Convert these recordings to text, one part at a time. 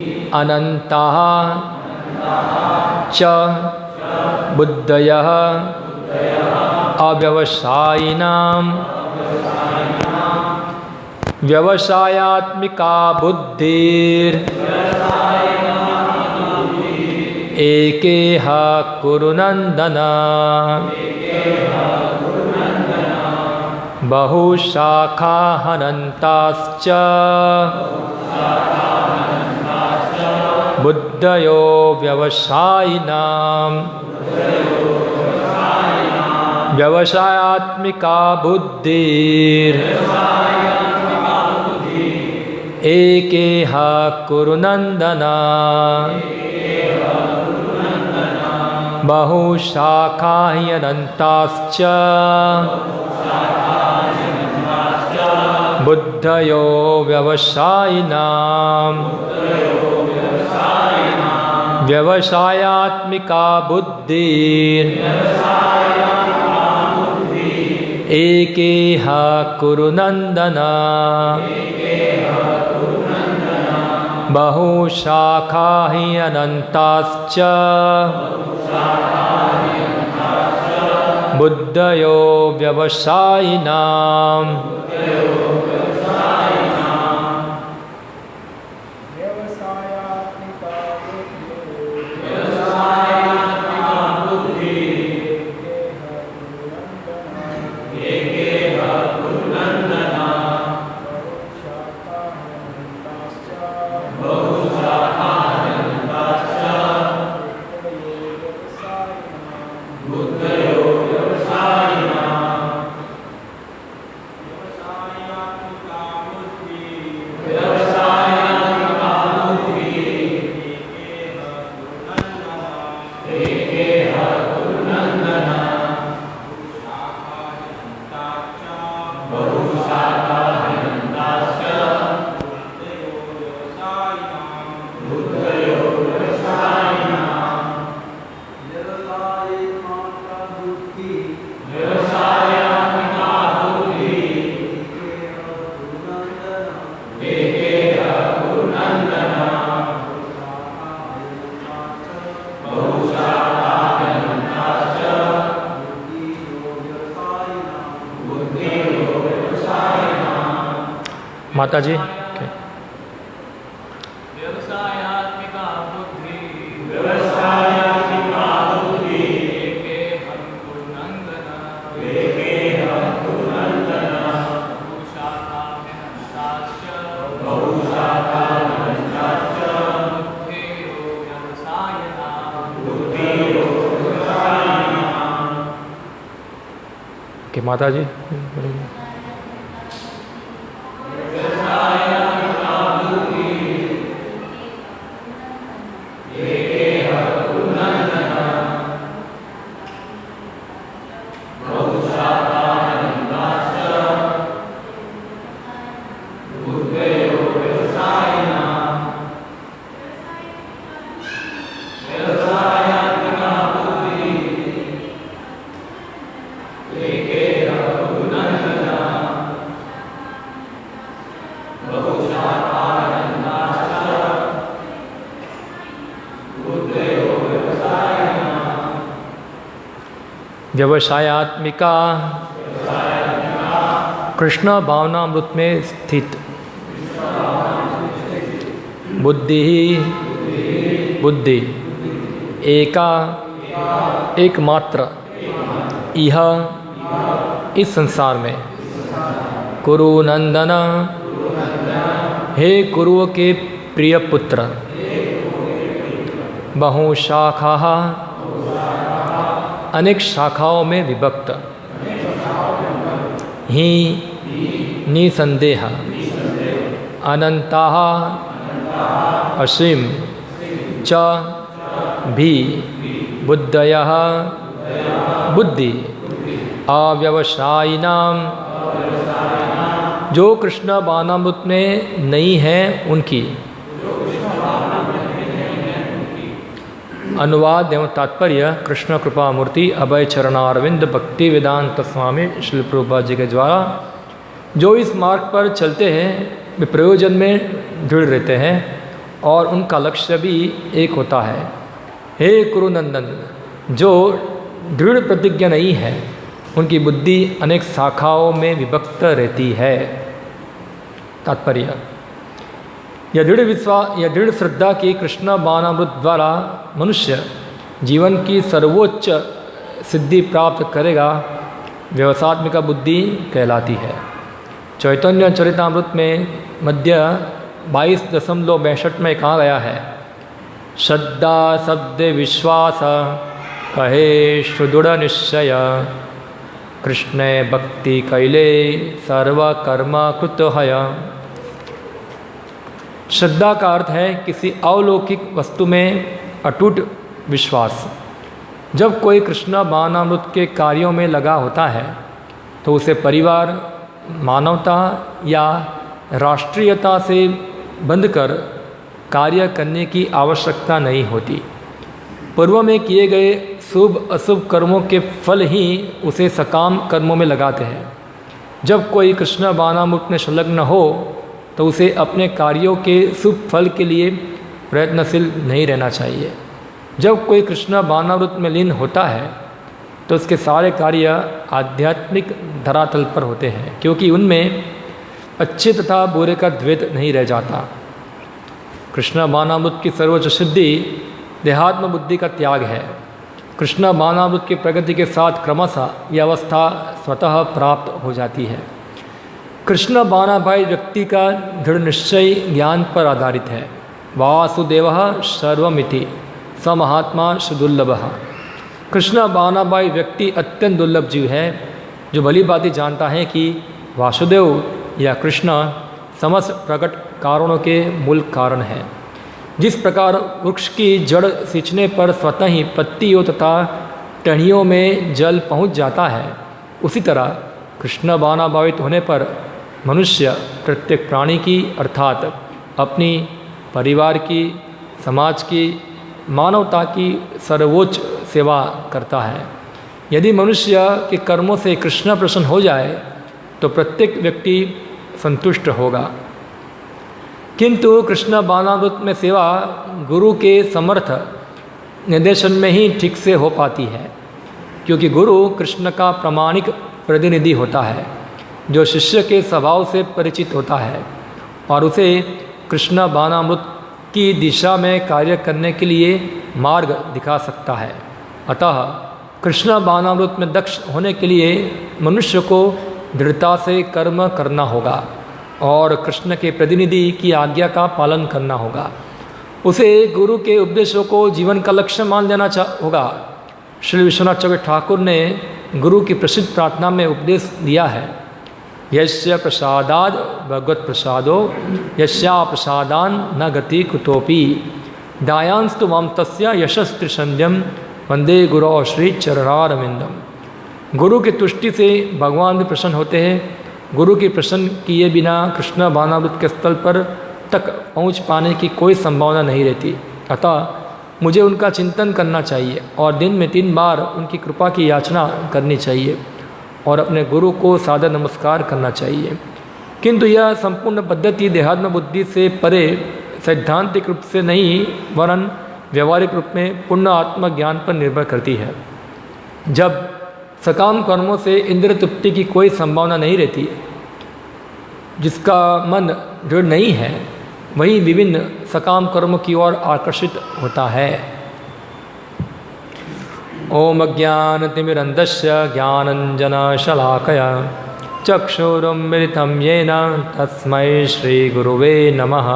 अनंताः च बुद्धयः अव्यवसायिनां व्यवसायात्मिका बुद्धिर् एकेह कुरु नन्दन बहुशाखा हनन्ताश्च बुद्धयो व्यवसायिनां व्यवसायात्मिका बुद्धिर् एकेह कुरु नन्दन बहुशाखा ह्यनन्ताश्च बुद्धयो व्यवसायिनां व्यवसायात्मिका बुद्धिर् एकेह कुरु नन्दन बहुशाखा ह्यनन्ताश्च बुद्धयो व्यवसायिनां माता जी व्यवसायात्मिका बुद्धि एकेह कुरु नन्दन बहुशाखा हनन्ताश्च बुद्धयो व्यवसायिनां के माता जी व्यवसायात्मिका कृष्ण भावनामृत में स्थित बुद्धि एकमात्र यह इस संसार में कुरु नंदन हे कुरु के प्रिय पुत्र बहुशाखा अनेक शाखाओं में विभक्त ही निसंदेह अनंता असीम च भी बुद्धयः बुद्धि अव्यवसायिनां जो कृष्ण भावनामृत में नहीं है उनकी अनुवाद एवं तात्पर्य कृष्ण कृपा मूर्ति अभय चरणारविंद भक्ति वेदांत स्वामी श्रील प्रभुपाद जी के द्वारा जो इस मार्ग पर चलते हैं वे प्रयोजन में जुड़ रहते हैं और उनका लक्ष्य भी एक होता है। हे कुरुनंदन, जो दृढ़ प्रतिज्ञा नहीं है उनकी बुद्धि अनेक शाखाओं में विभक्त रहती है। तात्पर्य, यह दृढ़ श्रद्धा की कृष्ण बाणामृत द्वारा मनुष्य जीवन की सर्वोच्च सिद्धि प्राप्त करेगा, व्यवसात्मिका बुद्धि कहलाती है। चैतन्य चरितामृत में मध्य 22.62 में कहा गया है, श्रद्धा शब्द विश्वास कहे सुदृढ़ निश्चय, कृष्णे भक्ति कैले सर्वकर्म कृत है। श्रद्धा का अर्थ है किसी अलौकिक वस्तु में अटूट विश्वास। जब कोई कृष्ण बाणामृत के कार्यों में लगा होता है तो उसे परिवार, मानवता या राष्ट्रीयता से बंधकर कार्य करने की आवश्यकता नहीं होती। पूर्व में किए गए शुभ अशुभ कर्मों के फल ही उसे सकाम कर्मों में लगाते हैं। जब कोई कृष्ण बाणामृत में संलग्न हो तो उसे अपने कार्यों के शुभ फल के लिए प्रयत्नशील नहीं रहना चाहिए। जब कोई कृष्ण बाणामृत में लीन होता है तो उसके सारे कार्य आध्यात्मिक धरातल पर होते हैं, क्योंकि उनमें अच्छे तथा बुरे का द्वैत नहीं रह जाता। कृष्ण बाणामृत की सर्वोच्च सिद्धि देहात्म बुद्धि का त्याग है। कृष्ण बाणामृत की प्रगति के साथ क्रमशः यह अवस्था स्वतः प्राप्त हो जाती है। कृष्ण बाणाबाई व्यक्ति का दृढ़ निश्चय ज्ञान पर आधारित है। वासुदेवः सर्वमिति स महात्मा सुदुर्लभः। कृष्ण बाणाबाई व्यक्ति अत्यंत दुर्लभ जीव है जो भली भांति जानता है कि वासुदेव या कृष्ण समस्त प्रकट कारणों के मूल कारण है। जिस प्रकार वृक्ष की जड़ सींचने पर स्वतः ही पत्तियों तथा टहनियों में जल पहुंच जाता है, उसी तरह कृष्ण बाणाभावित होने पर मनुष्य प्रत्येक प्राणी की अर्थात अपनी, परिवार की, समाज की, मानवता की सर्वोच्च सेवा करता है। यदि मनुष्य के कर्मों से कृष्ण प्रसन्न हो जाए तो प्रत्येक व्यक्ति संतुष्ट होगा। किंतु कृष्ण बाणामृत में सेवा गुरु के समर्थ निर्देशन में ही ठीक से हो पाती है, क्योंकि गुरु कृष्ण का प्रामाणिक प्रतिनिधि होता है जो शिष्य के स्वभाव से परिचित होता है और उसे कृष्ण बाणामृत की दिशा में कार्य करने के लिए मार्ग दिखा सकता है। अतः कृष्ण बाणामृत में दक्ष होने के लिए मनुष्य को दृढ़ता से कर्म करना होगा और कृष्ण के प्रतिनिधि की आज्ञा का पालन करना होगा। उसे गुरु के उपदेशों को जीवन का लक्ष्य मान लेना होगा। श्री विश्वनाथ चक्रवर्ती ठाकुर ने गुरु की प्रसिद्ध प्रार्थना में उपदेश दिया है, यस्य प्रसादाद भगवत प्रसादो यस्या प्रसादान न गति कुतोपि दायांस्तु माम तस्य यशस्त्रिसंध्यम वंदे गुरो श्री चरणारविंदम। गुरु की तुष्टि से भगवान भी प्रसन्न होते हैं। गुरु की प्रसन्न किए बिना कृष्ण बाणामृत के स्थल पर तक पहुंच पाने की कोई संभावना नहीं रहती। अतः मुझे उनका चिंतन करना चाहिए और दिन में 3 बार उनकी कृपा की याचना करनी चाहिए और अपने गुरु को सादर नमस्कार करना चाहिए। किंतु यह संपूर्ण पद्धति देहात्म बुद्धि से परे सैद्धांतिक रूप से नहीं वरन व्यवहारिक रूप में पूर्ण आत्मज्ञान पर निर्भर करती है। जब सकाम कर्मों से इंद्रिय तृप्ति की कोई संभावना नहीं रहती, जिसका मन दृढ़ नहीं है, वही विभिन्न सकाम कर्मों की ओर आकर्षित होता है। ओम अज्ञानतिमिरन्धस्य ज्ञानञ्जनशलाकया चक्षुरुन्मिलितं येन तस्मै श्रीगुरुवे नमः।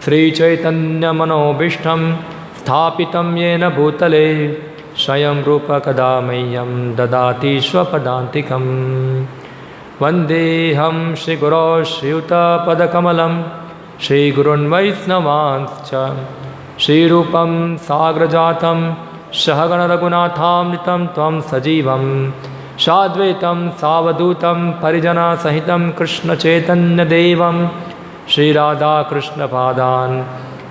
श्रीचैतन्यमनोभीष्टं स्थापितं येन भूतले स्वयं रूप कदा मह्यं ददाति स्वपदान्तिकं। वन्देऽहं श्रीगुरो श्रीयुतपदकमलं श्रीगुरुन् वैष्णवांश्च श्रीरूपं साग्रजातं सहगणरघुनाथामृतं त्वं सजीवं साद्वैतं सावधूतं परिजनसहितं कृष्णचैतन्यदेवं श्रीराधाकृष्णपादान्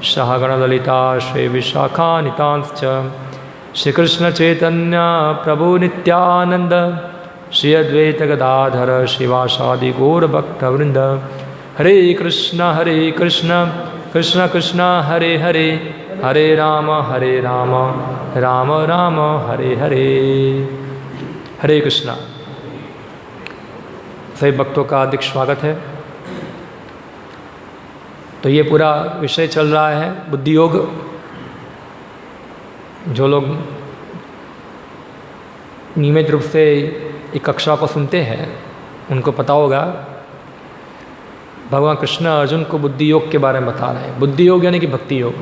सहगणललिता श्रीविशाखान्वितांश्च श्रीकृष्णचैतन्य प्रभु नित्यानंद श्री अद्वैत गदाधर श्रीवासादि गौरभक्तवृंद। हरे कृष्ण कृष्ण कृष्ण हरे हरे, हरे राम राम राम हरे हरे। हरे कृष्णा। सभी भक्तों का हार्दिक स्वागत है। तो ये पूरा विषय चल रहा है बुद्धि योग। जो लोग नियमित रूप से एक कक्षा को सुनते हैं उनको पता होगा भगवान कृष्ण अर्जुन को बुद्धि योग के बारे में बता रहे हैं। बुद्धि योग यानी कि भक्ति योग,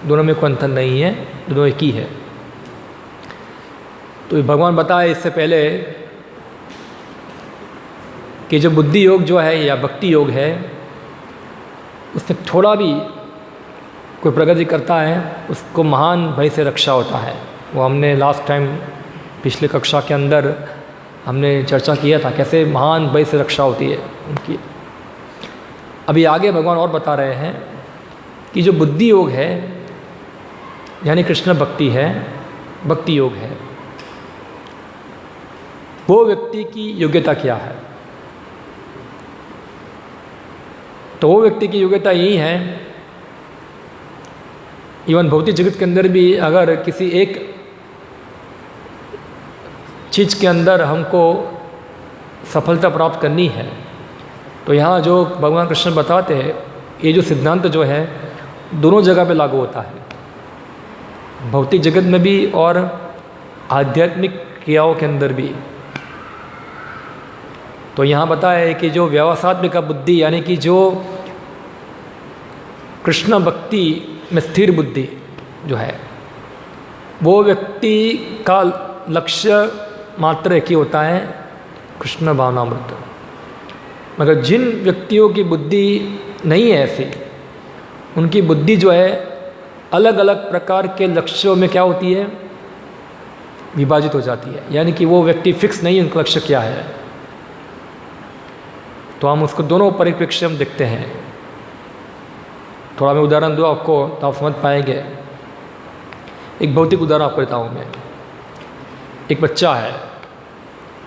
दोनों में कोई अंतर नहीं है, दोनों एक ही है। तो भगवान बताए इससे पहले कि जो बुद्धि योग जो है या भक्ति योग है उसमें थोड़ा भी कोई प्रगति करता है उसको महान भय से रक्षा होता है। वो हमने लास्ट टाइम पिछले कक्षा के अंदर हमने चर्चा किया था कैसे महान भय से रक्षा होती है उनकी। अभी आगे भगवान और बता रहे हैं कि जो बुद्धि योग है यानी कृष्ण भक्ति है, भक्ति योग है, वो व्यक्ति की योग्यता क्या है। तो वो व्यक्ति की योग्यता यही है, इवन भौतिक जगत के अंदर भी अगर किसी एक चीज़ के अंदर हमको सफलता प्राप्त करनी है तो यहाँ जो भगवान कृष्ण बताते हैं ये जो सिद्धांत जो है दोनों जगह पे लागू होता है, भौतिक जगत में भी और आध्यात्मिक क्रियाओं के अंदर भी। तो यहाँ बताया है कि जो व्यवसात्मिक बुद्धि यानी कि जो कृष्ण भक्ति में स्थिर बुद्धि जो है वो व्यक्ति का लक्ष्य मात्र एक ही होता है, कृष्ण भावनामृत। मगर जिन व्यक्तियों की बुद्धि नहीं है ऐसी, उनकी बुद्धि जो है अलग अलग प्रकार के लक्ष्यों में क्या होती है, विभाजित हो जाती है। यानी कि वो व्यक्ति फिक्स नहीं है उनका लक्ष्य क्या है। तो हम उसको दोनों परिप्रेक्ष्य हम देखते हैं। थोड़ा मैं उदाहरण दूँ आपको तो आप समझ पाएंगे। एक भौतिक उदाहरण आपको देता हूँ मैं। एक बच्चा है,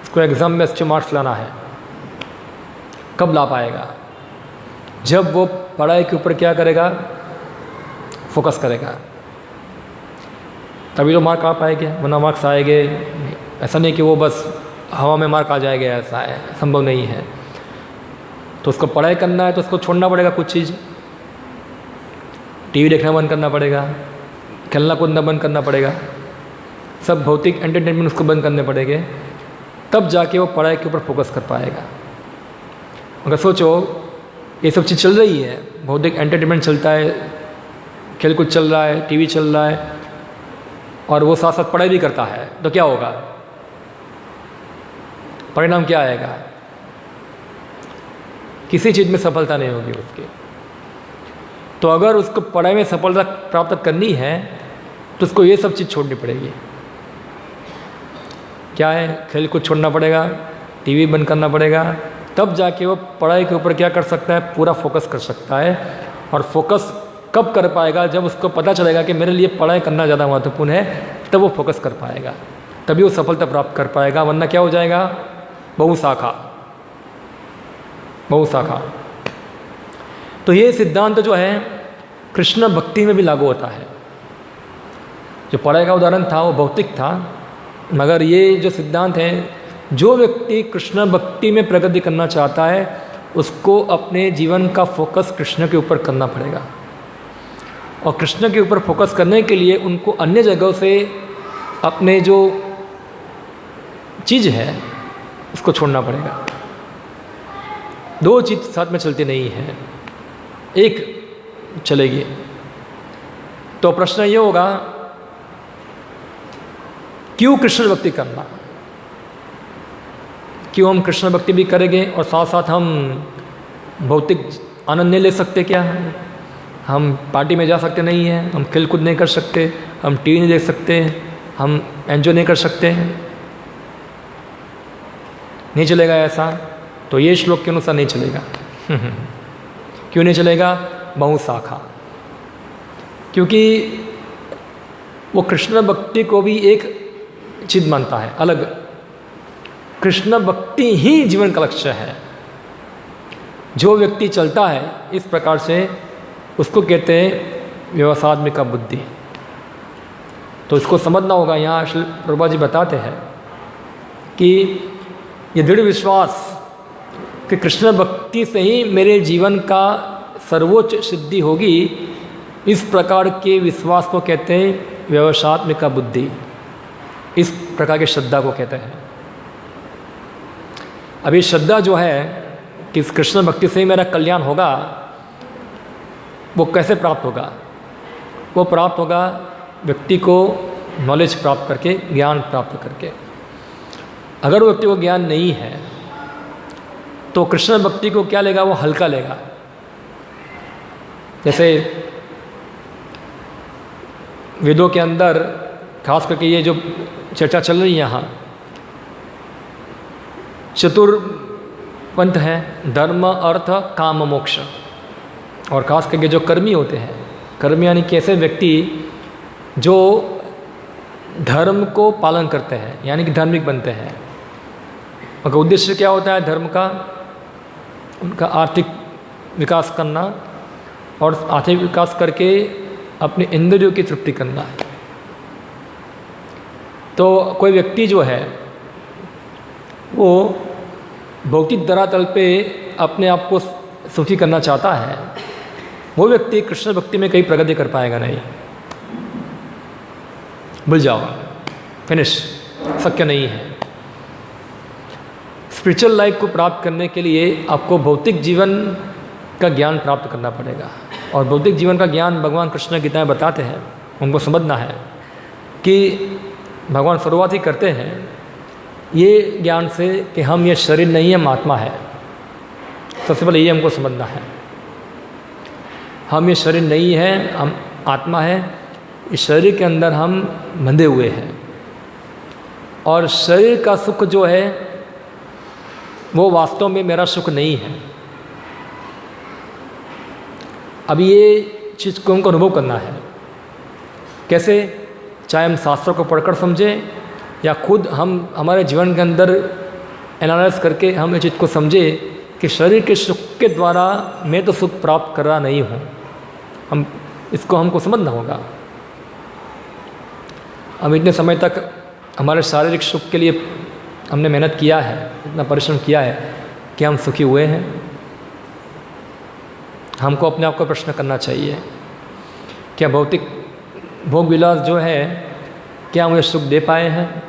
उसको एग्ज़ाम में अच्छे मार्क्स लाना है। कब ला पाएगा? जब वो पढ़ाई के ऊपर क्या करेगा, फोकस करेगा, तभी तो मार्क आ पाएंगे, वरना मार्क्स आएंगे। ऐसा नहीं कि वो बस हवा में मार्क आ जाएगा, ऐसा है, संभव नहीं है। तो उसको पढ़ाई करना है तो उसको छोड़ना पड़ेगा कुछ चीज़, टीवी देखना बंद करना पड़ेगा, खेलना कूदना बंद करना पड़ेगा, सब भौतिक एंटरटेनमेंट उसको बंद करने पड़ेंगे, तब जाके वो पढ़ाई के ऊपर फोकस कर पाएगा। अगर सोचो ये सब चीज़ चल रही है, भौतिक एंटरटेनमेंट चलता है, खेल कूद चल रहा है, टीवी चल रहा है और वो साथ साथ पढ़ाई भी करता है, तो क्या होगा, परिणाम क्या आएगा? किसी चीज़ में सफलता नहीं होगी उसकी। तो अगर उसको पढ़ाई में सफलता प्राप्त करनी है तो उसको ये सब चीज़ छोड़नी पड़ेगी। क्या है, खेल कूद छोड़ना पड़ेगा, टीवी बंद करना पड़ेगा, तब जाके वो पढ़ाई के ऊपर क्या कर सकता है, पूरा फोकस कर सकता है। और फोकस कब कर पाएगा, जब उसको पता चलेगा कि मेरे लिए पढ़ाई करना ज़्यादा महत्वपूर्ण है, तब वो फोकस कर पाएगा, तभी वो सफलता प्राप्त कर पाएगा। वरना क्या हो जाएगा, बहुशाखा। तो ये सिद्धांत जो है कृष्ण भक्ति में भी लागू होता है। जो पढ़ाई का उदाहरण था वो भौतिक था, मगर ये जो सिद्धांत है, जो व्यक्ति कृष्ण भक्ति में प्रगति करना चाहता है उसको अपने जीवन का फोकस कृष्ण के ऊपर करना पड़ेगा। और कृष्ण के ऊपर फोकस करने के लिए उनको अन्य जगहों से अपने जो चीज़ है उसको छोड़ना पड़ेगा। दो चीज़ साथ में चलती नहीं है, एक चलेगी। तो प्रश्न ये होगा, क्यों कृष्ण भक्ति करना? क्यों हम कृष्ण भक्ति भी करेंगे और साथ साथ हम भौतिक आनंद नहीं ले सकते? क्या हम पार्टी में जा सकते नहीं हैं, हम खेल कूद नहीं कर सकते, हम टीवी नहीं देख सकते, हम एंजॉय नहीं कर सकते? नहीं चलेगा ऐसा। तो ये श्लोक के अनुसार नहीं चलेगा। क्यों नहीं चलेगा? बहुशाखा। क्योंकि वो कृष्ण भक्ति को भी एक चीज मानता है अलग। कृष्ण भक्ति ही जीवन का लक्ष्य है। जो व्यक्ति चलता है इस प्रकार से उसको कहते हैं व्यवसायत्मिका बुद्धि। तो इसको समझना होगा। यहाँ श्री प्रभुपाद जी बताते हैं कि ये दृढ़ विश्वास कि कृष्ण भक्ति से ही मेरे जीवन का सर्वोच्च सिद्धि होगी, इस प्रकार के विश्वास को कहते हैं व्यवसायत्मिका बुद्धि। इस प्रकार की श्रद्धा को कहते हैं। अभी श्रद्धा जो है कि इस कृष्ण भक्ति से ही मेरा कल्याण होगा, वो कैसे प्राप्त होगा? वो प्राप्त होगा व्यक्ति को नॉलेज प्राप्त करके, ज्ञान प्राप्त करके। अगर वो व्यक्ति को ज्ञान नहीं है तो कृष्ण भक्ति को क्या लेगा? वो हल्का लेगा। जैसे वेदों के अंदर खास करके ये जो चर्चा चल रही है यहाँ, चतुर्पंथ है, धर्म अर्थ काम मोक्ष। और खास करके जो कर्मी होते हैं, कर्मी यानी कि ऐसे व्यक्ति जो धर्म को पालन करते हैं, यानी कि धार्मिक बनते हैं। उनका उद्देश्य क्या होता है धर्म का? उनका आर्थिक विकास करना, और आर्थिक विकास करके अपने इंद्रियों की तृप्ति करना है। तो कोई व्यक्ति जो है वो भौतिक धरातल पे अपने आप को सुखी करना चाहता है, वो व्यक्ति कृष्ण भक्ति में कहीं प्रगति कर पाएगा नहीं। भूल जाओ, फिनिश, शक्य नहीं है। स्पिरिचुअल लाइफ को प्राप्त करने के लिए आपको भौतिक जीवन का ज्ञान प्राप्त करना पड़ेगा। और भौतिक जीवन का ज्ञान भगवान कृष्ण गीता में बताते हैं। उनको समझना है कि भगवान शुरुआत ही करते हैं ये ज्ञान से कि हम ये शरीर नहीं है, हम आत्मा है। सबसे पहले ये हमको समझना है, हम ये शरीर नहीं है, हम आत्मा है। इस शरीर के अंदर हम बंधे हुए हैं, और शरीर का सुख जो है वो वास्तव में मेरा सुख नहीं है। अब ये चीज़ को हमको अनुभव करना है। कैसे? चाहे हम शास्त्रों को पढ़कर समझें या खुद हम हमारे जीवन के अंदर एनालाइज करके हम इस चीज़ को समझें कि शरीर के सुख के द्वारा मैं तो सुख प्राप्त कर रहा नहीं हूँ। हम इसको हमको समझना होगा। हम इतने समय तक हमारे शारीरिक सुख के लिए हमने मेहनत किया है, इतना परिश्रम किया है कि हम सुखी हुए हैं। हमको अपने आप को प्रश्न करना चाहिए, क्या भौतिक भोग विलास जो है क्या मुझे सुख दे पाए हैं?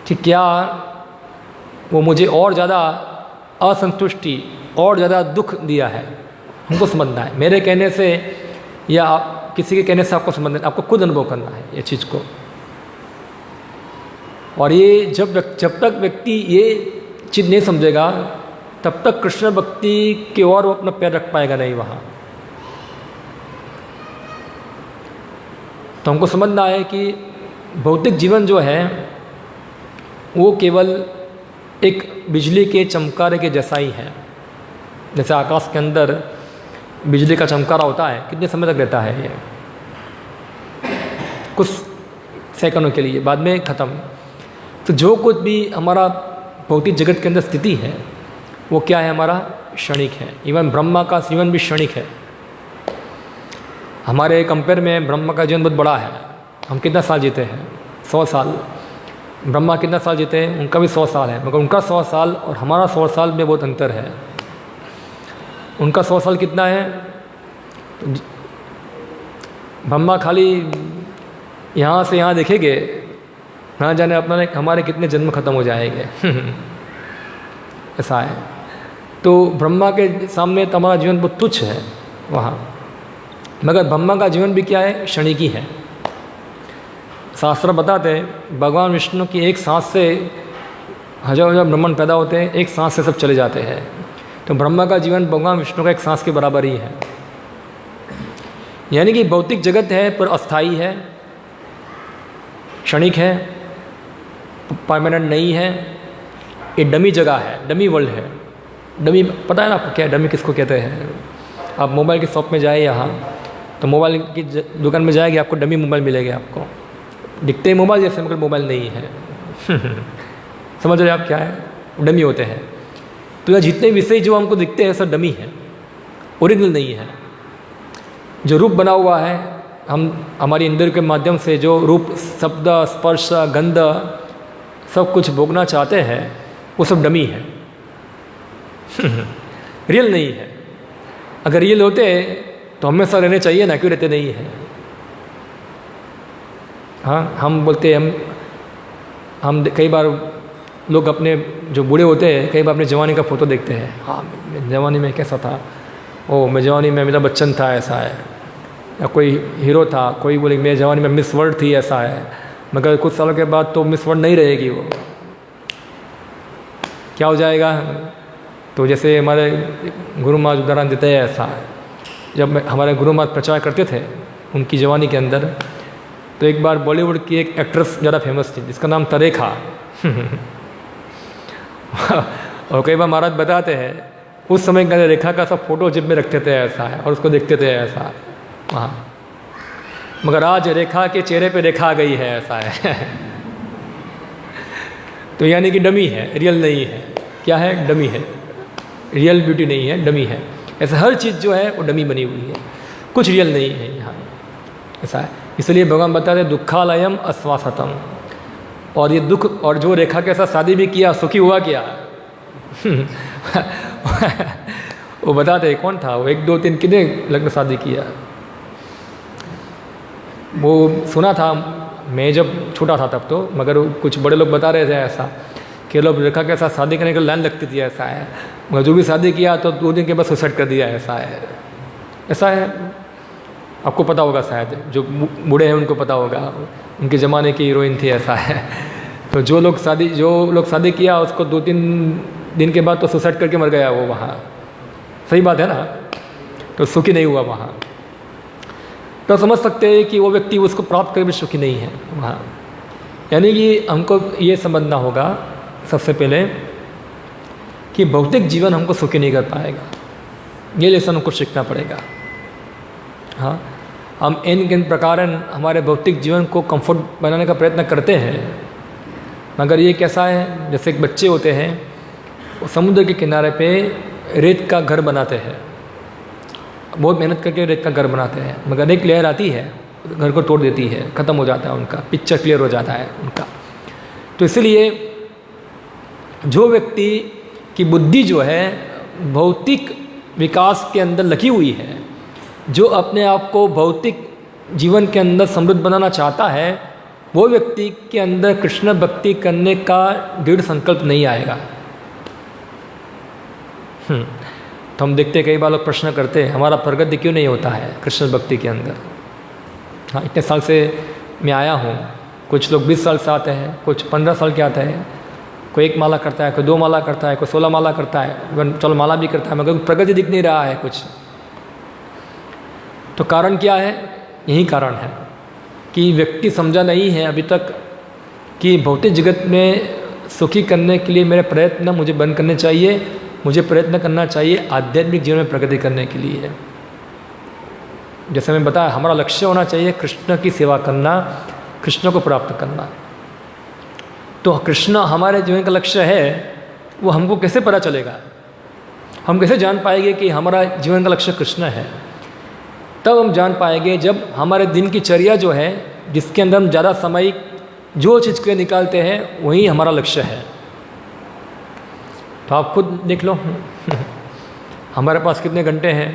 कि क्या वो मुझे और ज़्यादा असंतुष्टि और ज़्यादा दुख दिया है? हमको समझना है। मेरे कहने से या किसी के कहने से आपको समझना है, आपको खुद अनुभव करना है ये चीज़ को। और ये जब तक व्यक्ति ये चीज़ नहीं समझेगा तब तक कृष्ण भक्ति की ओर वो अपना पैर रख पाएगा नहीं वहाँ। तो हमको समझना है कि भौतिक जीवन जो है वो केवल एक बिजली के चमकारे के जैसा ही है। जैसे आकाश के अंदर बिजली का चमकारा होता है, कितने समय तक रहता है? ये कुछ सेकंडों के लिए, बाद में ख़त्म। तो जो कुछ भी हमारा भौतिक जगत के अंदर स्थिति है वो क्या है? हमारा क्षणिक है। इवन ब्रह्मा का जीवन भी क्षणिक है। हमारे कंपेयर में ब्रह्मा का जीवन बहुत बड़ा है। हम कितना साल जीते हैं? 100 साल। ब्रह्मा कितना साल जीते हैं? उनका भी 100 साल है, मगर उनका 100 साल और हमारा 100 साल में बहुत अंतर है। उनका 100 साल कितना है? तो ब्रह्मा खाली यहाँ से यहाँ देखेंगे, ना जाने अपना हमारे कितने जन्म खत्म हो जाएंगे। ऐसा है। तो ब्रह्मा के सामने तो हमारा जीवन बहुत तुच्छ है वहाँ, मगर ब्रह्मा का जीवन भी क्या है? क्षणिक है। शास्त्र बताते हैं भगवान विष्णु की एक सांस से हजार हजार ब्रह्मांड पैदा होते हैं, एक सांस से सब चले जाते हैं। तो ब्रह्मा का जीवन भगवान विष्णु का एक सांस के बराबर ही है। यानी कि भौतिक जगत है पर अस्थाई है, क्षणिक है, परमानेंट नहीं है। ये डमी जगह है, डमी वर्ल्ड है। डमी पता है ना आपको क्या है? डमी किसको कहते हैं? आप मोबाइल की शॉप में जाए यहाँ, तो मोबाइल की दुकान में जाएगी, आपको डमी मोबाइल मिलेगा। आपको दिखते हैं मोबाइल जैसे, मगर मोबाइल नहीं है। समझ रहे आप क्या है? डमी होते हैं। तो यह जितने विषय जो हमको दिखते हैं सब डमी है, ओरिजिनल नहीं है। जो रूप बना हुआ है, हम हमारी इंद्रिय के माध्यम से जो रूप, शब्द, स्पर्श, गंध सब कुछ भोगना चाहते हैं, वो सब डमी है, रियल नहीं है। अगर रियल होते तो हमेशा रहने चाहिए ना, क्यों रहते नहीं है? हाँ, हम बोलते हैं, हम कई बार लोग अपने जो बूढ़े होते हैं कई बार अपने जवानी का फ़ोटो देखते हैं, हाँ जवानी में कैसा था, ओ मैं जवानी में अमिताभ बच्चन था, ऐसा है, या कोई हीरो था, कोई बोले मैं जवानी में मिस वर्ल्ड थी, ऐसा है। मगर कुछ सालों के बाद तो मिस वर्ल्ड नहीं रहेगी, वो क्या हो जाएगा? तो जैसे हमारे गुरु महाराज उदाहरण देते हैं, ऐसा है। जब हमारे गुरु महाराज प्रचार करते थे उनकी जवानी के अंदर, तो एक बार बॉलीवुड की एक एक्ट्रेस ज़्यादा फेमस थी जिसका नाम था रेखा। और कई बार महाराज बताते हैं उस समय का रेखा का सब फोटो जेब में रखते थे, ऐसा है, और उसको देखते थे, ऐसा वहाँ। मगर आज रेखा के चेहरे पे रेखा आ गई है, ऐसा है। तो यानी कि डमी है, रियल नहीं है। क्या है? डमी है, रियल ब्यूटी नहीं है, डमी है। ऐसा हर चीज़ जो है वो डमी बनी हुई है, कुछ रियल नहीं है यहाँ, ऐसा है। इसलिए भगवान बताते हैं दुखालयम अस्वासतम। और ये दुख, और जो रेखा के साथ शादी भी किया सुखी हुआ क्या? वो बताते हैं कौन था वो, 1 2 3 कितने लग्न शादी किया। वो सुना था मैं जब छोटा था तब तो, मगर कुछ बड़े लोग बता रहे थे ऐसा कि लोग रेखा के साथ शादी करने के लाइन लगती थी, ऐसा है। मगर जो भी शादी किया तो 2 दिन के बाद सुसाइड कर दिया, ऐसा है। ऐसा है, आपको पता होगा शायद, जो बूढ़े हैं उनको पता होगा, उनके ज़माने की हीरोइन थी, ऐसा है। तो जो लोग शादी किया उसको 2-3 दिन के बाद तो सुसाइड करके मर गया वो वहाँ। सही बात है ना? तो सुखी नहीं हुआ वहाँ। तो समझ सकते हैं कि वो व्यक्ति उसको प्राप्त कर भी सुखी नहीं है वहाँ। यानी कि हमको ये समझना होगा सबसे पहले कि भौतिक जीवन हमको सुखी नहीं कर पाएगा, ये लेसन हमको सीखना पड़ेगा। हाँ, हम इन प्रकार हमारे भौतिक जीवन को कंफर्ट बनाने का प्रयत्न करते हैं, मगर ये कैसा है, जैसे एक बच्चे होते हैं वो समुद्र के किनारे पे रेत का घर बनाते हैं, बहुत मेहनत करके रेत का घर बनाते हैं, मगर एक लहर आती है घर को तोड़ देती है, ख़त्म हो जाता है उनका, पिक्चर क्लियर हो जाता है उनका। तो इसलिए जो व्यक्ति की बुद्धि जो है भौतिक विकास के अंदर लगी हुई है, जो अपने आप को भौतिक जीवन के अंदर समृद्ध बनाना चाहता है, वो व्यक्ति के अंदर कृष्ण भक्ति करने का दृढ़ संकल्प नहीं आएगा। तो हम देखते कई बार लोग प्रश्न करते हैं हमारा प्रगति क्यों नहीं होता है कृष्ण भक्ति के अंदर। हाँ, इतने साल से मैं आया हूँ, कुछ लोग 20 साल से आते हैं, कुछ 15 साल के आते हैं, कोई 1 माला करता है, कोई 2 माला करता है, कोई 16 माला करता है, चलो माला भी करता है, मगर प्रगति दिख नहीं रहा है कुछ। तो कारण क्या है? यही कारण है कि व्यक्ति समझा नहीं है अभी तक कि भौतिक जगत में सुखी करने के लिए मेरे प्रयत्न मुझे बंद करने चाहिए, मुझे प्रयत्न करना चाहिए आध्यात्मिक जीवन में प्रगति करने के लिए। जैसे मैं बताया, हमारा लक्ष्य होना चाहिए कृष्ण की सेवा करना, कृष्ण को प्राप्त करना। तो कृष्ण हमारे जीवन का लक्ष्य है, वो हमको कैसे पता चलेगा? हम कैसे जान पाएंगे कि हमारा जीवन का लक्ष्य कृष्ण है? तब हम जान पाएंगे जब हमारे दिन की चर्या जो है, जिसके अंदर हम ज़्यादा समय जो चीज़ के लिए निकालते हैं वही हमारा लक्ष्य है। तो आप खुद देख लो हमारे पास कितने घंटे हैं?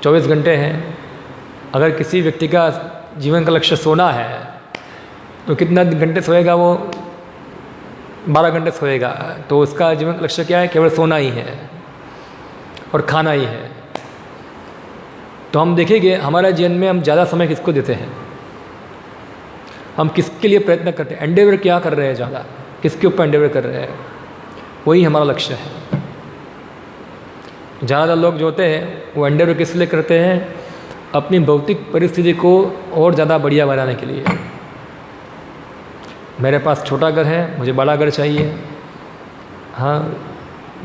24 घंटे हैं। अगर किसी व्यक्ति का जीवन का लक्ष्य सोना है तो कितना घंटे सोएगा वो? 12 घंटे सोएगा। तो उसका जीवन का लक्ष्य क्या है? केवल सोना ही है और खाना ही है। तो हम देखेंगे हमारे जीवन में हम ज़्यादा समय किसको देते हैं, हम किसके लिए प्रयत्न करते हैं, एंडेवर क्या कर रहे हैं, ज़्यादा किसके ऊपर एंडेवर कर रहे हैं, वही हमारा लक्ष्य है। ज़्यादातर लोग जो होते हैं वो एंडेवर किस लिए करते हैं? अपनी भौतिक परिस्थिति को और ज़्यादा बढ़िया बनाने के लिए। मेरे पास छोटा घर है, मुझे बड़ा घर चाहिए। हाँ,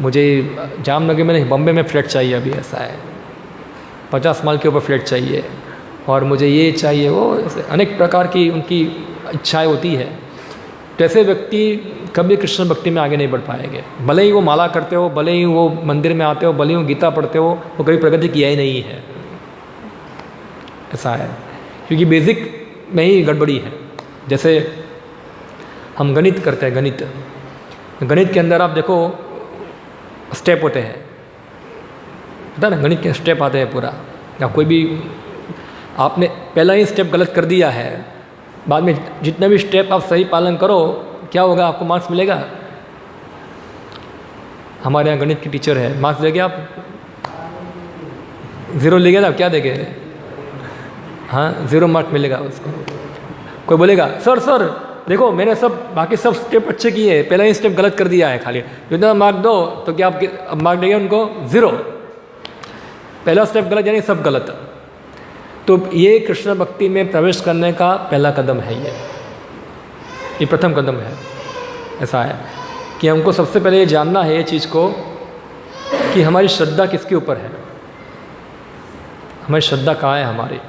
मुझे जामनगर में नहीं, बम्बे में फ्लैट चाहिए, अभी ऐसा है, 50 माल के ऊपर फ्लैट चाहिए, और मुझे ये चाहिए, वो अनेक प्रकार की उनकी इच्छाएं होती है। तो ऐसे व्यक्ति कभी कृष्ण भक्ति में आगे नहीं बढ़ पाएंगे। भले ही वो माला करते हो, भले ही वो मंदिर में आते हो, भले ही वो गीता पढ़ते हो, वो कभी प्रगति किया ही नहीं है। ऐसा है, क्योंकि बेसिक में ही गड़बड़ी है। जैसे हम गणित करते हैं, गणित के अंदर आप देखो स्टेप होते हैं, पता ना, गणित के स्टेप आते हैं पूरा। या कोई भी आपने पहला ही स्टेप गलत कर दिया है, बाद में जितने भी स्टेप आप सही पालन करो, क्या होगा, आपको मार्क्स मिलेगा। हमारे यहाँ गणित की टीचर है, मार्क्स देंगे आप, 0 लेंगे ना, क्या देंगे, हाँ 0 मार्क्स मिलेगा उसको। कोई बोलेगा सर देखो मैंने बाकी सब स्टेप अच्छे किए, पहला ही स्टेप गलत कर दिया है, खाली जितना मार्क दो, तो क्या आप मार्क देंगे उनको 0। पहला स्टेप गलत यानी सब गलत। तो ये कृष्ण भक्ति में प्रवेश करने का पहला कदम है, ये प्रथम कदम है। ऐसा है कि हमको सबसे पहले ये जानना है ये चीज़ को कि हमारी श्रद्धा किसके ऊपर है, हमारी श्रद्धा कहाँ है।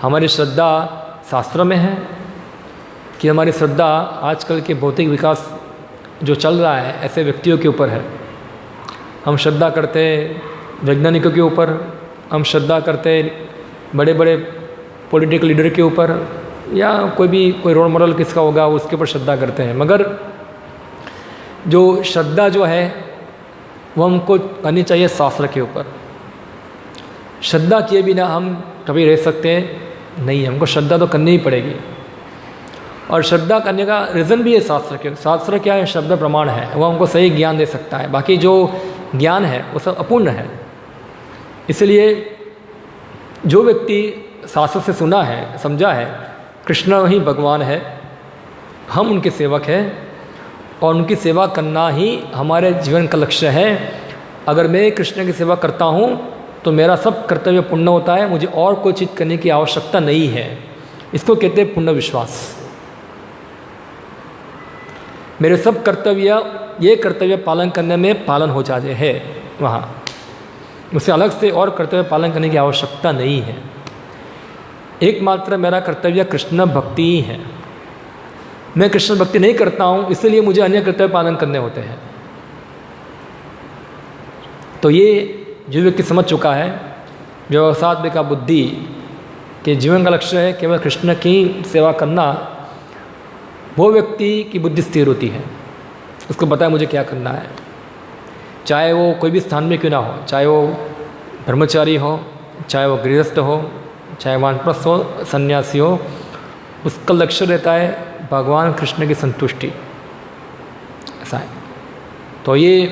हमारी श्रद्धा शास्त्रों में है कि हमारी श्रद्धा आजकल के भौतिक विकास जो चल रहा है ऐसे व्यक्तियों के ऊपर है। हम श्रद्धा करते वैज्ञानिकों के ऊपर, हम श्रद्धा करते बड़े बड़े पॉलिटिकल लीडर के ऊपर, या कोई रोल मॉडल किसका होगा उसके ऊपर श्रद्धा करते हैं। मगर जो श्रद्धा जो है वो हमको करनी चाहिए शास्त्र के ऊपर। श्रद्धा किए बिना हम कभी रह सकते नहीं, हमको श्रद्धा तो करनी ही पड़ेगी। और श्रद्धा करने का रीज़न भी है शास्त्र क्या है, शब्द प्रमाण है, वो हमको सही ज्ञान दे सकता है। बाकी जो ज्ञान है वो सब अपूर्ण है। इसलिए जो व्यक्ति शास्त्र से सुना है, समझा है कृष्ण ही भगवान है, हम उनके सेवक हैं और उनकी सेवा करना ही हमारे जीवन का लक्ष्य है। अगर मैं कृष्ण की सेवा करता हूँ तो मेरा सब कर्तव्य पूर्ण होता है, मुझे और कोई चीज़ करने की आवश्यकता नहीं है। इसको कहते हैं पूर्ण विश्वास। मेरे सब कर्तव्य, ये कर्तव्य पालन करने में पालन हो जाते हैं, वहाँ मुझसे अलग से और कर्तव्य पालन करने की आवश्यकता नहीं है। एकमात्र मेरा कर्तव्य कृष्ण भक्ति ही है। मैं कृष्ण भक्ति नहीं करता हूँ, इसलिए मुझे अन्य कर्तव्य पालन करने होते हैं। तो ये जो व्यक्ति समझ चुका है, व्यवसायत्मिक बुद्धि के जीवन का लक्ष्य है केवल कृष्ण की सेवा करना, वो व्यक्ति की बुद्धि स्थिर होती है। उसको पता है मुझे क्या करना है, चाहे वो कोई भी स्थान में क्यों ना हो, चाहे वो ब्रह्मचारी हो, चाहे वो गृहस्थ हो, चाहे वानप्रस्थ हो, सन्यासी हो, उसका लक्ष्य रहता है भगवान कृष्ण की संतुष्टि। ऐसा है। तो ये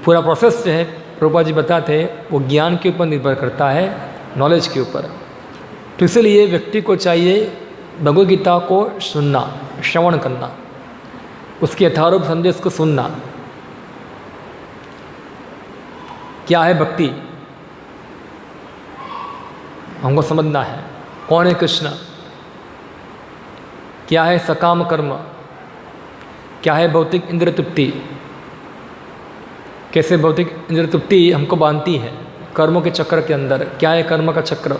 पूरा प्रोसेस जो है प्रभुपाद जी बताते हैं वो ज्ञान के ऊपर निर्भर करता है, नॉलेज के ऊपर। तो इसलिए व्यक्ति को चाहिए भगवद गीता को सुनना, श्रवण करना, उसके यथारूप संदेश को सुनना। क्या है भक्ति, हमको समझना है। कौन है कृष्ण, क्या है सकाम कर्म, क्या है भौतिक इंद्रिय तृप्ति, कैसे भौतिक इंद्रिय तृप्ति हमको बांधती है कर्मों के चक्र के अंदर, क्या है कर्म का चक्र।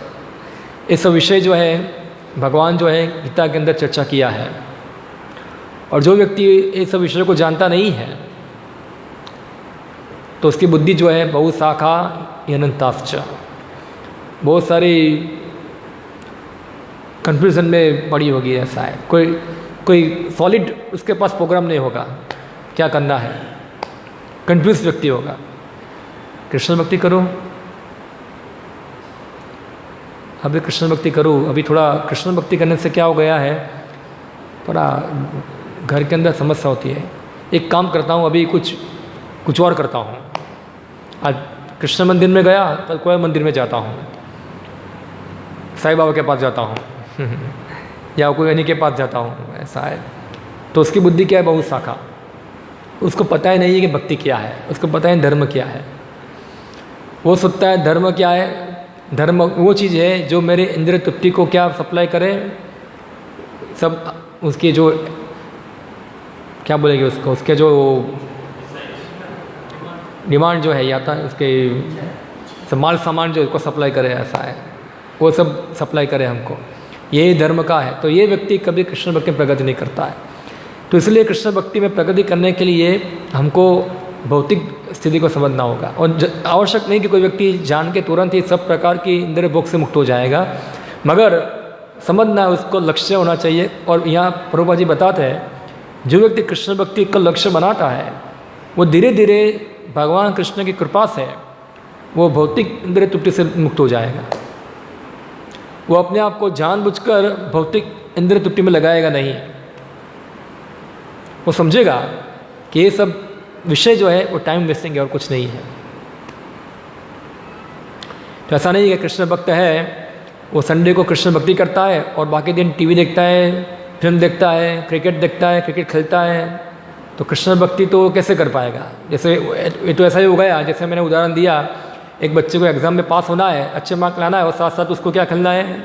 ये सब विषय जो है भगवान जो है गीता के अंदर चर्चा किया है। और जो व्यक्ति ये सब विषयों को जानता नहीं है तो उसकी बुद्धि जो है बहुशाखा अनंताश्च, बहुत सारी कन्फ्यूज़न में पड़ी होगी। ऐसा है, कोई सॉलिड उसके पास प्रोग्राम नहीं होगा क्या करना है, कन्फ्यूज व्यक्ति होगा। कृष्ण भक्ति करो, अभी कृष्ण भक्ति करो। अभी थोड़ा कृष्ण भक्ति करने से क्या हो गया है, थोड़ा घर के अंदर समस्या होती है। एक काम करता हूँ, अभी कुछ और करता हूँ। आज कृष्ण मंदिर में गया, कल कोई मंदिर में जाता हूँ, साईं बाबा के पास जाता हूँ या कोई अन्य के पास जाता हूँ। ऐसा है। तो उसकी बुद्धि क्या है, बहुत शाखा। उसको पता ही नहीं है कि भक्ति क्या है, उसको पता है धर्म क्या है। वो सोचता है धर्म क्या है, धर्म वो चीज़ है जो मेरे इंद्रिय तृप्ति को क्या सप्लाई करे, सब उसके जो क्या बोलेंगे उसको, उसके जो डिमांड जो है या था उसके सब माल सामान जो उसको सप्लाई करे। ऐसा है, वो सब सप्लाई करे हमको, ये धर्म का है। तो ये व्यक्ति कभी कृष्ण भक्ति में प्रगति नहीं करता है। तो इसलिए कृष्ण भक्ति में प्रगति करने के लिए हमको भौतिक स्थिति को समझना होगा। और आवश्यक नहीं कि कोई व्यक्ति जान के तुरंत ही सब प्रकार की इंद्रिय भोग से मुक्त हो जाएगा, मगर समझना है, उसको लक्ष्य होना चाहिए। और यहाँ प्रभुपाद जी बताते हैं, जो व्यक्ति कृष्ण भक्ति का लक्ष्य बनाता है वो धीरे धीरे भगवान कृष्ण की कृपा से वो भौतिक इंद्रिय तृप्ति से मुक्त हो जाएगा। वो अपने आप को जानबूझकर भौतिक इंद्रिय तृप्ति में लगाएगा नहीं। वो समझेगा कि ये सब विषय जो है वो टाइम वेस्टिंग है और कुछ नहीं है। तो ऐसा नहीं है कृष्ण भक्त है वो संडे को कृष्ण भक्ति करता है और बाकी दिन टीवी देखता है, फिल्म देखता है, क्रिकेट देखता है, क्रिकेट खेलता है, तो कृष्ण भक्ति तो कैसे कर पाएगा। जैसे ये तो ऐसा ही हो गया, जैसे मैंने उदाहरण दिया, एक बच्चे को एग्ज़ाम में पास होना है, अच्छे मार्क लाना है और साथ साथ उसको क्या करना है,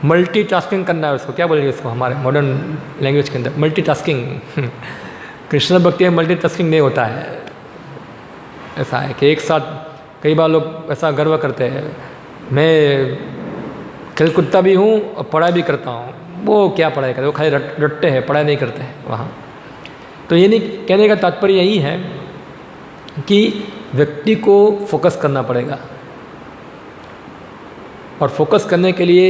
मल्टीटास्किंग करना है। उसको क्या बोलेंगे उसको हमारे मॉडर्न लैंग्वेज के अंदर, मल्टीटास्किंग। कृष्ण भक्ति में मल्टीटास्किंग नहीं होता है। ऐसा है कि एक साथ कई बार लोग ऐसा गर्व करते हैं, मैं खेल कूदता भी हूँ और पढ़ाई भी करता हूँ। वो क्या पढ़ाई करते, वो खाली रटते हैं, पढ़ाई नहीं करते हैं वहाँ। तो ये नहीं कहने का तात्पर्य यही है कि व्यक्ति को फोकस करना पड़ेगा, और फोकस करने के लिए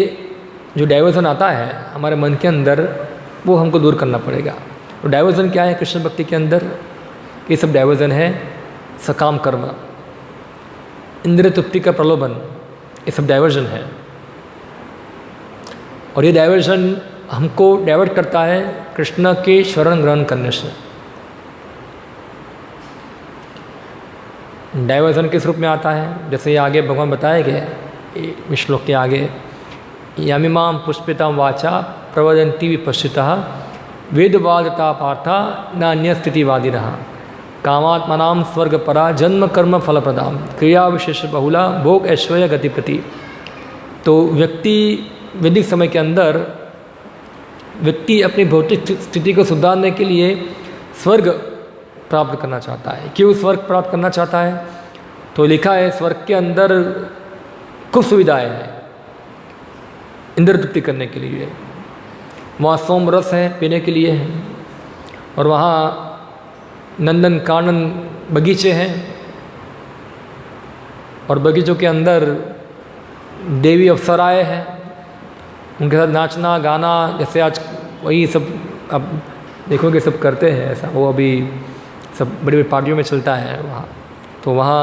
जो डाइवर्जन आता है हमारे मन के अंदर वो हमको दूर करना पड़ेगा। तो डाइवर्जन क्या है कृष्ण भक्ति के अंदर? ये सब डाइवर्जन है सकाम कर्म, इंद्रिय तृप्ति का प्रलोभन, ये सब डाइवर्जन है। और ये डाइवर्जन हमको डाइवर्ट करता है कृष्ण के शरण ग्रहण करने से। डाइवर्जन किस रूप में आता है? जैसे ये आगे भगवान बताए गए श्लोक के आगे, यमिमाम पुष्पिताम वाचा प्रवदंती विपश्चितः वेदवादता पार्था नान्य स्थितिवादिनः कामात्मनाम स्वर्गपरा जन्म कर्म फलप्रदाम क्रिया विशेष बहुला भोग ऐश्वर्य गतिप्रति। तो व्यक्ति वैदिक समय के अंदर व्यक्ति अपनी भौतिक स्थिति को सुधारने के लिए स्वर्ग प्राप्त करना चाहता है। क्यों स्वर्ग प्राप्त करना चाहता है? तो लिखा है स्वर्ग के अंदर खूब सुविधाएं हैं इंद्रिय तृप्ति करने के लिए। वहाँ सोम रस है पीने के लिए है, और वहाँ नंदन कानन बगीचे हैं, और बगीचों के अंदर देवी अप्सराएँ हैं, उनके साथ नाचना गाना, जैसे आज वही सब अब देखोगे सब करते हैं ऐसा। वो अभी सब बड़ी बड़ी पार्टियों में चलता है वहाँ। तो वहाँ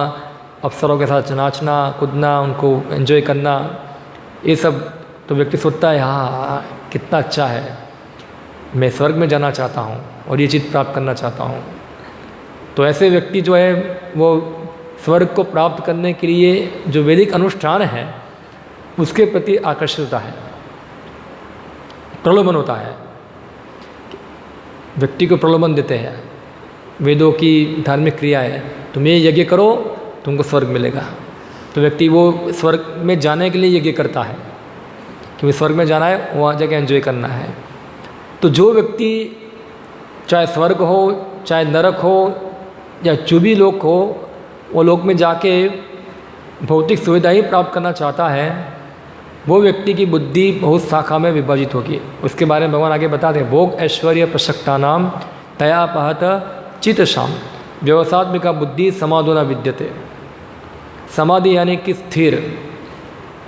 अप्सरों के साथ नाचना कूदना, उनको एंजॉय करना, ये सब तो व्यक्ति सोचता है हाँ कितना अच्छा है, मैं स्वर्ग में जाना चाहता हूँ और ये चीज़ प्राप्त करना चाहता हूँ। तो ऐसे व्यक्ति जो है वो स्वर्ग को प्राप्त करने के लिए जो वैदिक अनुष्ठान है उसके प्रति आकर्षित होता है, प्रलोभन होता है। व्यक्ति को प्रलोभन देते हैं वेदों की धार्मिक क्रिया है, तुम ये यज्ञ करो तुमको स्वर्ग मिलेगा। तो व्यक्ति वो स्वर्ग में जाने के लिए यज्ञ करता है, क्योंकि स्वर्ग में जाना है, वहाँ जाके एंजॉय करना है। तो जो व्यक्ति चाहे स्वर्ग हो चाहे नरक हो या जो भी लोक हो, वो लोक में जाके भौतिक सुविधा ही प्राप्त करना चाहता है, वो व्यक्ति की बुद्धि बहुत शाखा में विभाजित होगी। उसके बारे में भगवान आगे बताते हैं, भोग ऐश्वर्य प्रसक्ता नाम तया पहत चित्तशाम व्यवसात्मिका बुद्धि समाधो न विद्यते। समाधि यानी कि स्थिर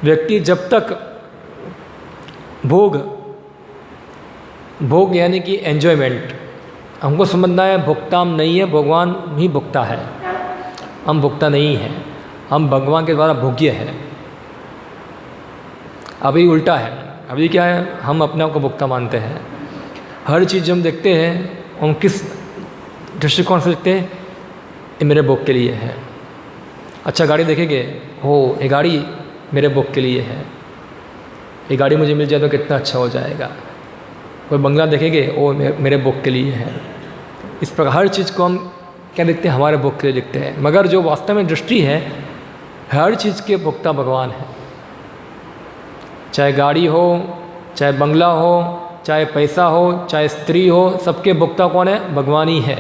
व्यक्ति जब तक भोग यानी कि एंजॉयमेंट, हमको समझना है भोक्ता हम नहीं है, भगवान ही भोक्ता है, हम भोक्ता नहीं हैं, हम भगवान के द्वारा भोग्य है। अभी उल्टा है, अभी क्या है, हम अपने आप को भोक्ता मानते हैं। हर चीज़ हम देखते हैं हम किस दृष्टिकोण से देखते हैं, ये मेरे भोग के लिए है। अच्छा गाड़ी देखेंगे, हो ये गाड़ी मेरे भोग के लिए है, ये गाड़ी मुझे मिल जाए तो कितना अच्छा हो जाएगा। कोई बंगला देखेंगे, वो मेरे भोग के लिए है। इस प्रकार हर चीज़ को हम क्या देखते हैं, हमारे भोग के लिए देखते हैं। मगर जो वास्तव में दृष्टि है, हर चीज़ के भोक्ता भगवान है। चाहे गाड़ी हो, चाहे बंगला हो, चाहे पैसा हो, चाहे स्त्री हो, सबके भोक्ता कौन है? भगवान ही है।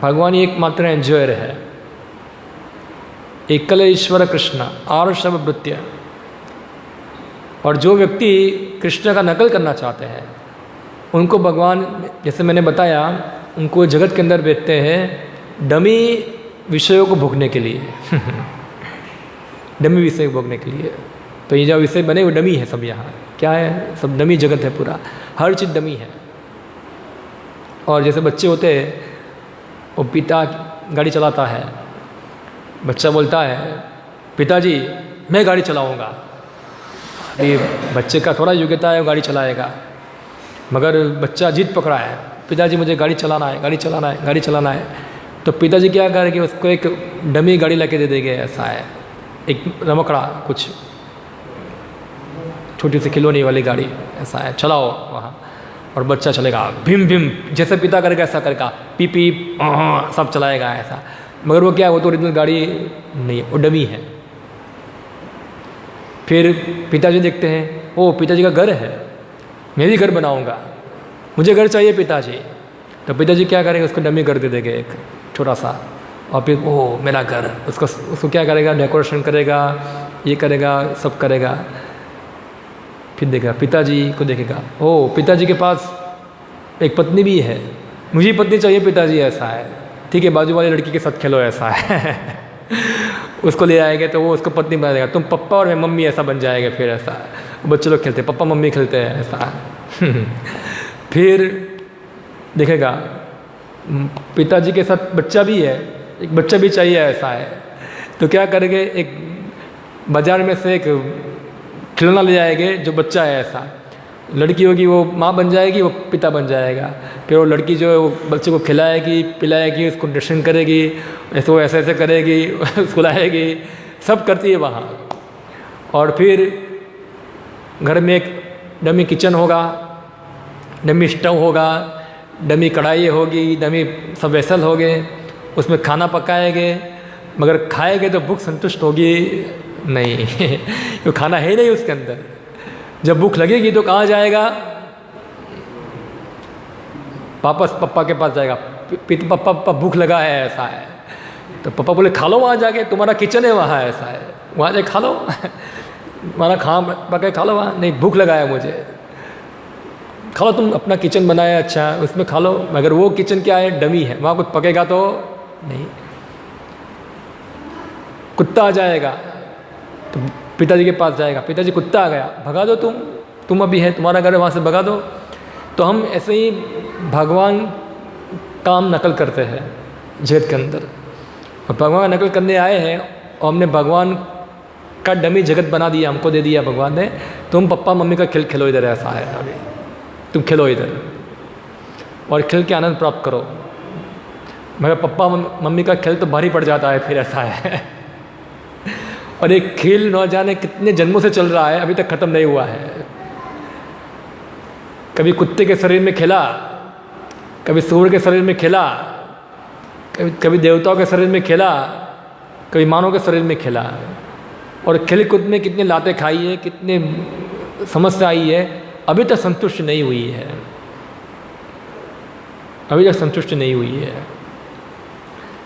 भगवान ही एकमात्र एंजॉयर है। एकल ईश्वर कृष्ण आर्षभ वृत्य। और जो व्यक्ति कृष्ण का नकल करना चाहते हैं उनको भगवान, जैसे मैंने बताया उनको जगत के अंदर भेजते हैं डमी विषयों को भोगने के लिए डमी विषय को भोगने के लिए। तो ये जो विषय बने वो डमी है सब, यहाँ क्या है, सब डमी जगत है पूरा, हर चीज़ डमी है। और जैसे बच्चे होते हैं, वो पिता गाड़ी चलाता है, बच्चा बोलता है पिताजी मैं गाड़ी चलाऊंगा। अभी बच्चे का थोड़ा योग्यता है वो गाड़ी चलाएगा, मगर बच्चा जिद पकड़ा है पिताजी मुझे गाड़ी चलाना है, गाड़ी चलाना है, गाड़ी चलाना है। तो पिताजी क्या करेंगे, उसको एक डमी गाड़ी लेके दे देंगे। ऐसा है, एक रमकड़ा कुछ छोटी सी खिलौने वाली गाड़ी, ऐसा है, चलाओ वहाँ, और बच्चा चलेगा भीम भीम, जैसे पिता करेगा ऐसा करेगा, पी पी सब चलाएगा ऐसा। मगर वो क्या है, वो तो ओरिजिनल गाड़ी नहीं है, वो डमी है। फिर पिताजी देखते हैं, ओ पिताजी का घर है, मैं भी घर बनाऊंगा, मुझे घर चाहिए पिताजी। तो पिताजी क्या करेंगे, उसको डमी घर दे देंगे एक छोटा सा, और फिर ओ मेरा घर, उसको क्या करेगा, डेकोरेशन करेगा, ये करेगा, सब करेगा। फिर देखेगा पिताजी को, देखेगा ओ पिताजी के पास एक पत्नी भी है, मुझे पत्नी चाहिए पिताजी, ऐसा है, ठीक है बाजू वाली लड़की के साथ खेलो, ऐसा है उसको ले आएंगे तो वो उसको पत्नी बना देगा, तुम पप्पा और मैं मम्मी ऐसा बन जाएगा। फिर ऐसा बच्चे लोग खेलते हैं, पप्पा मम्मी खेलते हैं ऐसा फिर देखेगा पिताजी के साथ बच्चा भी है, एक बच्चा भी चाहिए, ऐसा है। तो क्या करेंगे, एक बाज़ार में से एक खिलौना ले आएंगे जो बच्चा है, ऐसा लड़की होगी वो माँ बन जाएगी, वो पिता बन जाएगा। फिर वो लड़की जो है वो बच्चे को खिलाएगी पिलाएगी, उसको ड्रेसिंग करेगी, ऐसे वो ऐसे ऐसे करेगी उसको लाएगी, सब करती है वहाँ। और फिर घर में एक डमी किचन होगा, डमी स्टव होगा, डमी कढ़ाई होगी, डमी सब वेसल हो गए, उसमें खाना पकाएंगे। मगर खाएंगे तो भूख संतुष्ट होगी नहीं वो खाना है नहीं उसके अंदर। जब भूख लगेगी तो कहाँ जाएगा, वापस पप्पा के पास जाएगा, पप्पा भूख लगा है, ऐसा है। तो पापा बोले खा लो वहाँ जाके, तुम्हारा किचन है वहाँ, ऐसा है, वहाँ जाके खा लो तुम्हारा खाना पका खा लो वहाँ। नहीं भूख लगा है मुझे, खा लो, तुम अपना किचन बनाया अच्छा है उसमें खा लो। मगर वो किचन क्या है, डमी है, वहाँ कुछ पकेगा तो नहीं। कुत्ता आ जाएगा तो पिताजी के पास जाएगा, पिताजी कुत्ता आ गया, भगा दो, तुम अभी है, तुम्हारा घर है, वहाँ से भगा दो। तो हम ऐसे ही भगवान काम नकल करते हैं जगत के अंदर, और भगवान का नकल करने आए हैं और हमने भगवान का डमी जगत बना दिया, हमको दे दिया भगवान ने। तुम पप्पा मम्मी का खेल खेलो इधर, ऐसा है, अभी तुम खेलो इधर और खेल के आनंद प्राप्त करो। मगर पप्पा मम्मी का खेल तो भारी पड़ जाता है फिर, ऐसा है और एक खेल न जाने कितने जन्मों से चल रहा है, अभी तक ख़त्म नहीं हुआ है। कभी कुत्ते के शरीर में खेला, कभी सूअर के शरीर में खेला, कभी देवताओं के शरीर में खेला, कभी मानव के शरीर में खेला। और खेल कूद में कितने लाते खाई है, कितने समस्या आई है, अभी तक संतुष्ट नहीं हुई है, अभी तक संतुष्ट नहीं हुई है।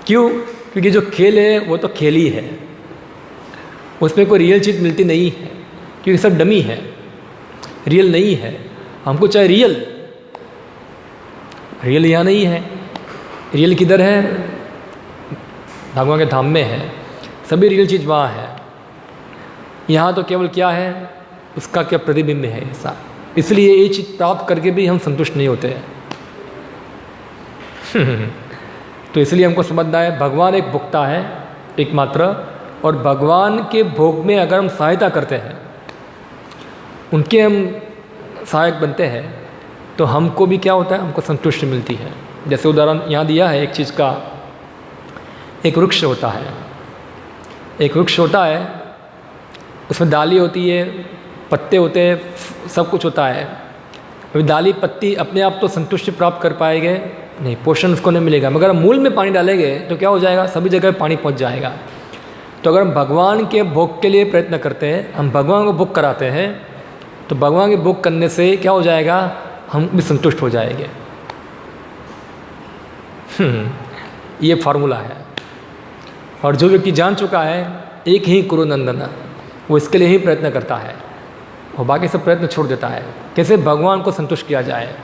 क्यों? क्योंकि जो खेल है वो तो खेल ही है, उसमें कोई रियल चीज़ मिलती नहीं है, क्योंकि सब डमी है, रियल नहीं है। हमको चाहे रियल यहाँ नहीं है, रियल किधर है? भगवान के धाम में है, सभी रियल चीज़ वहाँ है। यहाँ तो केवल क्या है, उसका क्या प्रतिबिंब है ऐसा। इसलिए ये चीज़ प्राप्त करके भी हम संतुष्ट नहीं होते हैं तो इसलिए हमको समझना है भगवान एक भोक्ता है एकमात्र, और भगवान के भोग में अगर हम सहायता करते हैं, उनके हम सहायक बनते हैं, तो हमको भी क्या होता है, हमको संतुष्टि मिलती है। जैसे उदाहरण यहाँ दिया है एक चीज़ का, एक वृक्ष होता है, एक वृक्ष होता है, उसमें डाली होती है, पत्ते होते हैं, सब कुछ होता है। अभी डाली पत्ती अपने आप तो संतुष्टि प्राप्त कर पाएंगे नहीं, पोषण उसको नहीं मिलेगा। मगर हम मूल में पानी डालेंगे तो क्या हो जाएगा, सभी जगह पानी पहुंच जाएगा। तो अगर हम भगवान के भोग के लिए प्रयत्न करते हैं, हम भगवान को भोग कराते हैं, तो भगवान के भोग करने से क्या हो जाएगा, हम भी संतुष्ट हो जाएंगे। ये फार्मूला है। और जो व्यक्ति जान चुका है एक ही कुरु नंदन, वो इसके लिए ही प्रयत्न करता है और बाकी सब प्रयत्न छोड़ देता है, कैसे भगवान को संतुष्ट किया जाए।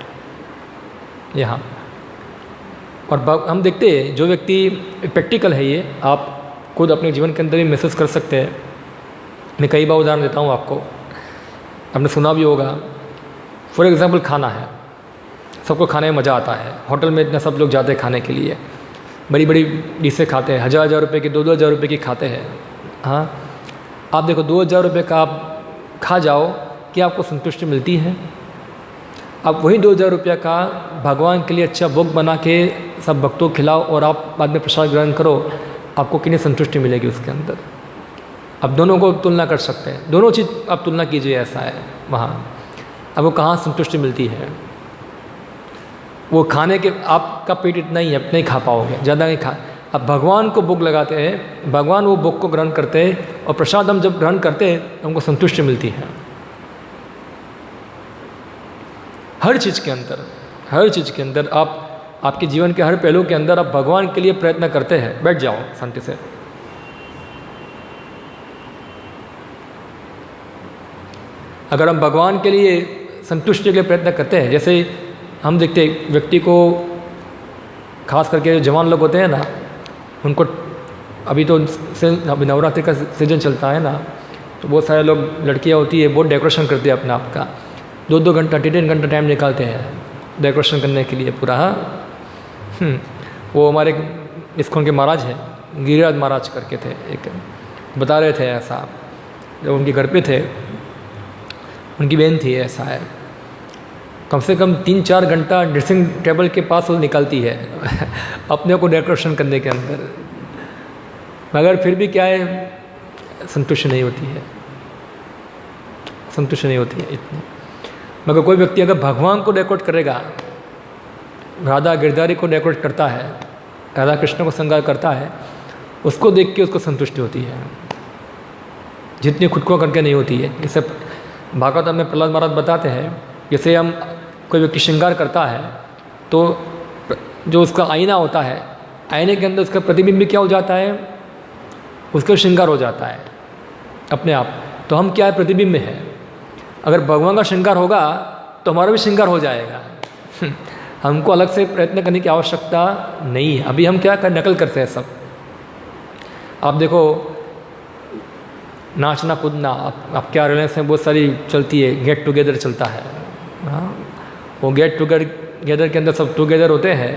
यहाँ और हम देखते हैं जो व्यक्ति प्रैक्टिकल है, ये आप खुद अपने जीवन के अंदर भी महसूस कर सकते हैं। मैं कई बार उदाहरण देता हूँ आपको, आपने सुना भी होगा। फॉर एग्ज़ाम्पल खाना है, सबको खाने में मज़ा आता है। होटल में इतना सब लोग जाते हैं खाने के लिए, बड़ी बड़ी डिशें खाते हैं, हज़ार रुपये की, 2,000 रुपये की खाते हैं। हाँ, आप देखो 2,000 रुपये का आप खा जाओ, क्या आपको संतुष्टि मिलती है? आप वही 2,000 रुपये का भगवान के लिए अच्छा भोग बना के सब भक्तों को खिलाओ और आप बाद में प्रसाद ग्रहण करो, आपको कितनी संतुष्टि मिलेगी उसके अंदर। आप दोनों को तुलना कर सकते हैं, दोनों चीज़ आप तुलना कीजिए, ऐसा है वहाँ आपको कहाँ संतुष्टि मिलती है। वो खाने के आपका पेट इतना ही है, आप नहीं खा पाओगे, ज़्यादा नहीं खा। अब भगवान को भोग लगाते हैं, भगवान वो भोग को ग्रहण करते हैं और प्रसाद हम जब ग्रहण करते हैं तो हमको संतुष्टि मिलती है। हर चीज़ के अंदर, हर चीज़ के अंदर आपके जीवन के हर पहलू के अंदर आप भगवान के लिए प्रयत्न करते हैं। बैठ जाओ शांति से। अगर हम भगवान के लिए संतुष्टि के लिए प्रयत्न करते हैं, जैसे हम देखते हैं व्यक्ति को, खास करके जो जवान लोग होते हैं ना, उनको अभी तो अभी नवरात्रि का सीजन चलता है ना, तो बहुत सारे लोग, लड़कियां होती है, बहुत डेकोरेशन करती है अपने आप का, 2-2 घंटा 3-3 घंटा टाइम निकालते हैं डेकोरेशन करने के लिए पूरा। वो हमारे इस्कॉन के महाराज हैं, गिरिराज महाराज करके थे, एक बता रहे थे ऐसा, जब उनके घर पे थे, उनकी बहन थी, ऐसा है कम से कम 3-4 घंटा ड्रेसिंग टेबल के पास वो निकालती है अपने को डेकोरेशन करने के अंदर, मगर फिर भी क्या है, संतुष्ट नहीं होती है, संतुष्ट नहीं होती है इतनी। मगर कोई व्यक्ति अगर भगवान को डेकोरेट करेगा, राधा गिरधारी को डेकोरेट करता है, राधा कृष्ण को श्रृंगार करता है, उसको देख के उसको संतुष्टि होती है, जितनी खुद को करके नहीं होती है। जैसे भागवत में प्रहलाद महाराज बताते हैं, जैसे हम कोई व्यक्ति श्रृंगार करता है तो जो उसका आईना होता है, आईने के अंदर उसका प्रतिबिंब क्या हो जाता है, उसका श्रृंगार हो जाता है अपने आप। तो हम क्या है, प्रतिबिंब है। अगर भगवान का श्रृंगार होगा तो हमारा भी श्रृंगार हो जाएगा हमको अलग से प्रयत्न करने की आवश्यकता नहीं है। अभी हम क्या कर, नकल करते हैं सब। आप देखो नाचना कूदना, आप क्या रिलायंस में बहुत सारी चलती है, गेट टुगेदर चलता है। हाँ, वो गेट टुगेदर के अंदर सब टुगेदर होते हैं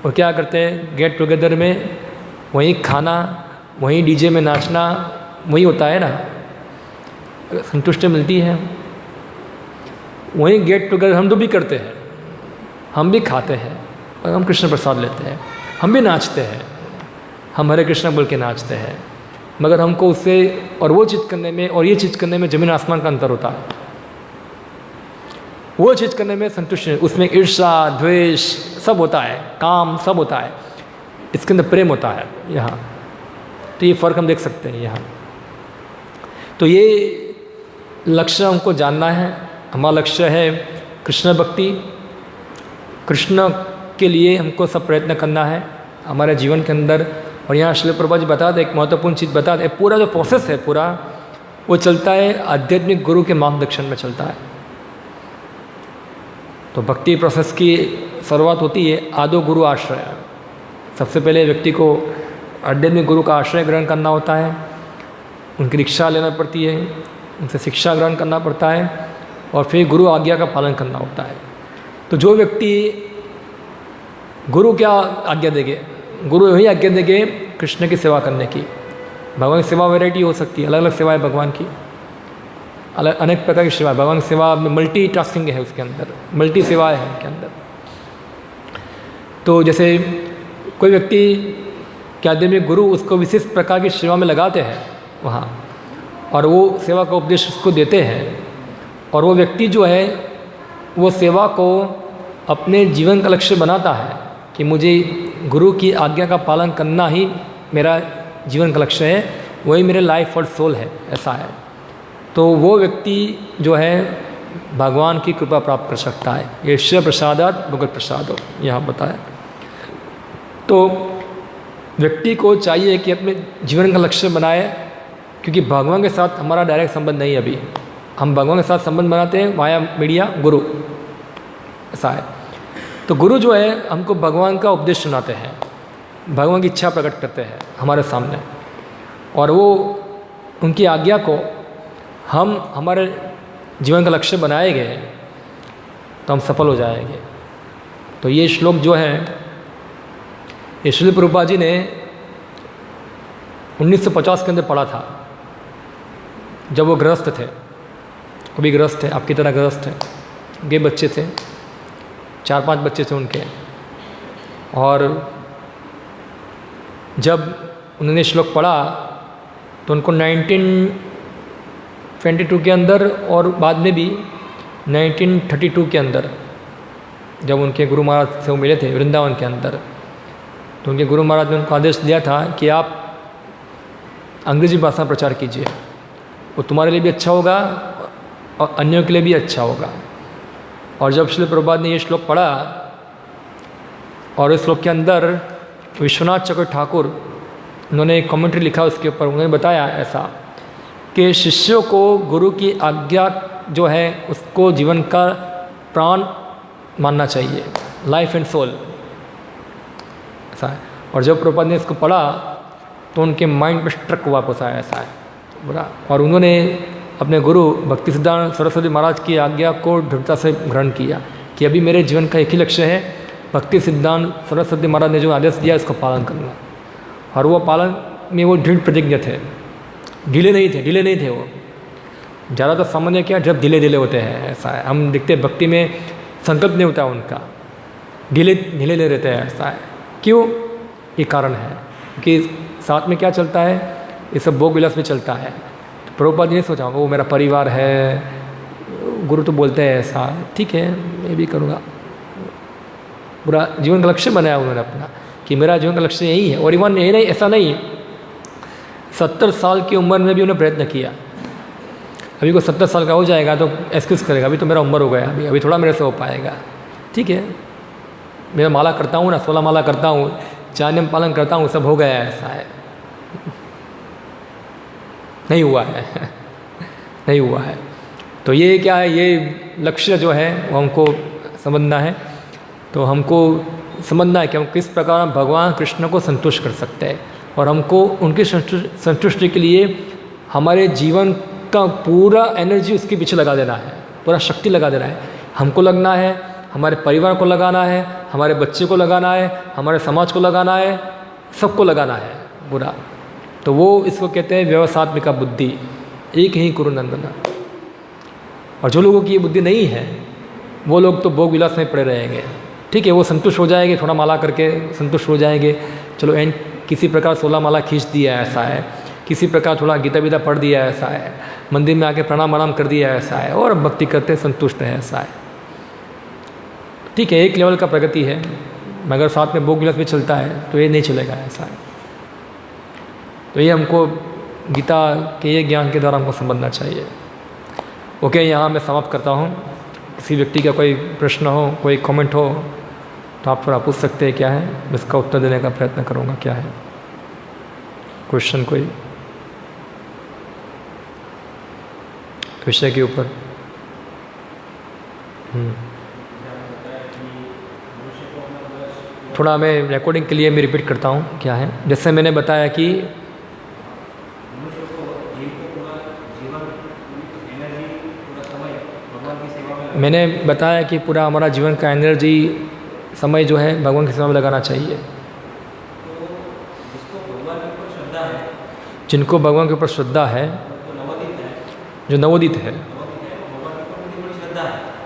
और क्या करते हैं, गेट टुगेदर में वहीं खाना, वहीं डीजे में नाचना, वही होता है ना, संतुष्टि मिलती है। वहीं गेट टुगेदर हम तो भी करते हैं, हम भी खाते हैं और हम कृष्ण प्रसाद लेते हैं, हम भी नाचते हैं, हम हरे कृष्ण बोल के नाचते हैं, मगर हमको उससे और वो चीज़ करने में और ये चीज़ करने में ज़मीन आसमान का अंतर होता है। वो चीज़ करने में संतुष्ट है, उसमें ईर्ष्या द्वेष सब होता है, काम सब होता है, इसके अंदर प्रेम होता है यहाँ। तो ये फ़र्क हम देख सकते हैं यहाँ। तो ये लक्ष्य हमको जानना है। हमारा लक्ष्य है कृष्ण भक्ति, कृष्ण के लिए हमको सब प्रयत्न करना है हमारे जीवन के अंदर। और यहाँ श्रील प्रभुपाद जी बता दें, एक महत्वपूर्ण चीज़ बता दें, पूरा जो प्रोसेस है पूरा वो चलता है आध्यात्मिक गुरु के मार्गदर्शन में चलता है। तो भक्ति प्रोसेस की शुरुआत होती है आदो गुरु आश्रय। सबसे पहले व्यक्ति को आध्यात्मिक गुरु का आश्रय ग्रहण करना होता है, उनकी दीक्षा लेना पड़ती है, उनसे शिक्षा ग्रहण करना पड़ता है और फिर गुरु आज्ञा का पालन करना होता है। तो जो व्यक्ति गुरु क्या आज्ञा देंगे, गुरु यही आज्ञा देंगे कृष्ण की सेवा करने की। भगवान की सेवा वैरायटी हो सकती है, अलग अलग सेवाएं भगवान की, अलग अनेक प्रकार की सेवा। भगवान की सेवा में मल्टी टास्किंग है, उसके अंदर मल्टी सेवाएं हैं उनके अंदर। तो जैसे कोई व्यक्ति क्या आध्यात्मिक गुरु उसको विशेष प्रकार की सेवा में लगाते हैं वहाँ, और वो सेवा का उपदेश उसको देते हैं, और वो व्यक्ति जो है वो सेवा को अपने जीवन का लक्ष्य बनाता है कि मुझे गुरु की आज्ञा का पालन करना ही मेरा जीवन का लक्ष्य है, वही मेरे लाइफ और सोल है, ऐसा है। तो वो व्यक्ति जो है भगवान की कृपा प्राप्त कर सकता है। ईश्वर प्रसादात भगवत प्रसादो यहाँ बताया। तो व्यक्ति को चाहिए कि अपने जीवन का लक्ष्य बनाए, क्योंकि भगवान के साथ हमारा डायरेक्ट संबंध नहीं है। अभी हम भगवान के साथ संबंध बनाते हैं वाया मीडिया गुरु, ऐसा है। तो गुरु जो है हमको भगवान का उपदेश सुनाते हैं, भगवान की इच्छा प्रकट करते हैं हमारे सामने, और वो उनकी आज्ञा को हम हमारे जीवन का लक्ष्य बनाएंगे तो हम सफल हो जाएंगे। तो ये श्लोक जो है ये श्रील प्रभुपाद जी ने 1950 के अंदर पढ़ा था, जब वो गृहस्थ थे, वो भी गृहस्थ थे, आपकी तरह गृहस्थ थे, उनके बच्चे थे, 4-5 बच्चे थे उनके। और जब उन्होंने श्लोक पढ़ा तो उनको 1922 के अंदर और बाद में भी 1932 के अंदर जब उनके गुरु महाराज से वो मिले थे वृंदावन के अंदर, तो उनके गुरु महाराज ने उनको आदेश दिया था कि आप अंग्रेजी भाषा में प्रचार कीजिए, वो तुम्हारे लिए भी अच्छा होगा और अन्यों के लिए भी अच्छा होगा। और जब श्रील प्रभुपाद ने ये श्लोक पढ़ा और इस श्लोक के अंदर विश्वनाथ चक्रवर्ती ठाकुर उन्होंने एक कमेंट्री लिखा उसके ऊपर, उन्होंने बताया ऐसा कि शिष्यों को गुरु की आज्ञा जो है उसको जीवन का प्राण मानना चाहिए, लाइफ एंड सोल, ऐसा है। और जब प्रभुपाद ने इसको पढ़ा तो उनके माइंड पर स्ट्रक हुआ वापस आया, ऐसा है बोला। और उन्होंने अपने गुरु भक्ति सिद्धांत सरस्वती महाराज की आज्ञा को दृढ़ता से ग्रहण किया कि अभी मेरे जीवन का एक ही लक्ष्य है, भक्ति सिद्धांत सरस्वती महाराज ने जो आदेश दिया इसको पालन करना। और वो पालन में वो दृढ़ प्रतिज्ञ थे, ढीले नहीं थे वो। ज़्यादातर सामान्य क्या जब ढीले होते हैं, ऐसा है। हम देखते हैं भक्ति में संकल्प नहीं होता उनका, ढीले रहते हैं, ऐसा है। क्यों? ये कारण है कि साथ में क्या चलता है, ये सब भोग विलास में चलता है। तो प्रभुपाद ने सोचा वो मेरा परिवार है, गुरु तो बोलते हैं ऐसा, ठीक है मैं भी करूँगा। पूरा जीवन का लक्ष्य बनाया उन्होंने अपना कि मेरा जीवन का लक्ष्य यही है। और इवन यही नहीं, ऐसा नहीं, 70 साल की उम्र में भी उन्होंने प्रयत्न किया। अभी को 70 साल का हो जाएगा तो एक्सक्यूज़ करेगा, अभी तो मेरा उम्र हो गया, अभी थोड़ा मेरे से हो पाएगा, ठीक है मैं माला करता हूँ ना, 16 माला करता हूँ, 4 नियम पालन करता हूँ, सब हो गया है, ऐसा है। नहीं हुआ है नहीं हुआ है। तो ये क्या है, ये लक्ष्य जो है वो हमको समझना है। तो हमको समझना है कि हम किस प्रकार भगवान कृष्ण को संतुष्ट कर सकते हैं, और हमको उनकी संतुष्टि के लिए हमारे जीवन का पूरा एनर्जी उसके पीछे लगा देना है, पूरा शक्ति लगा देना है। हमको लगना है, हमारे परिवार को लगाना है, हमारे बच्चे को लगाना है, हमारे समाज को लगाना है, सबको लगाना है पूरा। तो वो इसको कहते हैं व्यवसात्मिका बुद्धि, एक ही कुरु नंदना। और जो लोगों की ये बुद्धि नहीं है वो लोग तो भोग विलास में पड़े रहेंगे, ठीक है। वो संतुष्ट हो जाएंगे, थोड़ा माला करके संतुष्ट हो जाएंगे, चलो एंड किसी प्रकार 16 माला खींच दिया, ऐसा है। किसी प्रकार थोड़ा गीता बीता पढ़ दिया, ऐसा है। मंदिर में आके प्रणाम आराम कर दिया, ऐसा है। और भक्ति करते संतुष्ट है, ऐसा है, ठीक है। एक लेवल का प्रगति है, मगर साथ में भोग विलास भी चलता है तो ये नहीं चलेगा, ऐसा है। तो ये हमको गीता के ये ज्ञान के द्वारा हमको समझना चाहिए। ओके, यहाँ मैं समाप्त करता हूँ। किसी व्यक्ति का कोई प्रश्न हो, कोई कमेंट हो तो आप थोड़ा पूछ सकते हैं, क्या है, मैं इसका उत्तर देने का प्रयत्न करूँगा। क्या है क्वेश्चन, कोई विषय के ऊपर? थोड़ा मैं रिकॉर्डिंग के लिए मैं रिपीट करता हूँ। क्या है, जैसे मैंने बताया कि पूरा हमारा जीवन का एनर्जी समय जो है भगवान की सेवा में लगाना चाहिए। जिनको भगवान के ऊपर श्रद्धा है, जो नवोदित है,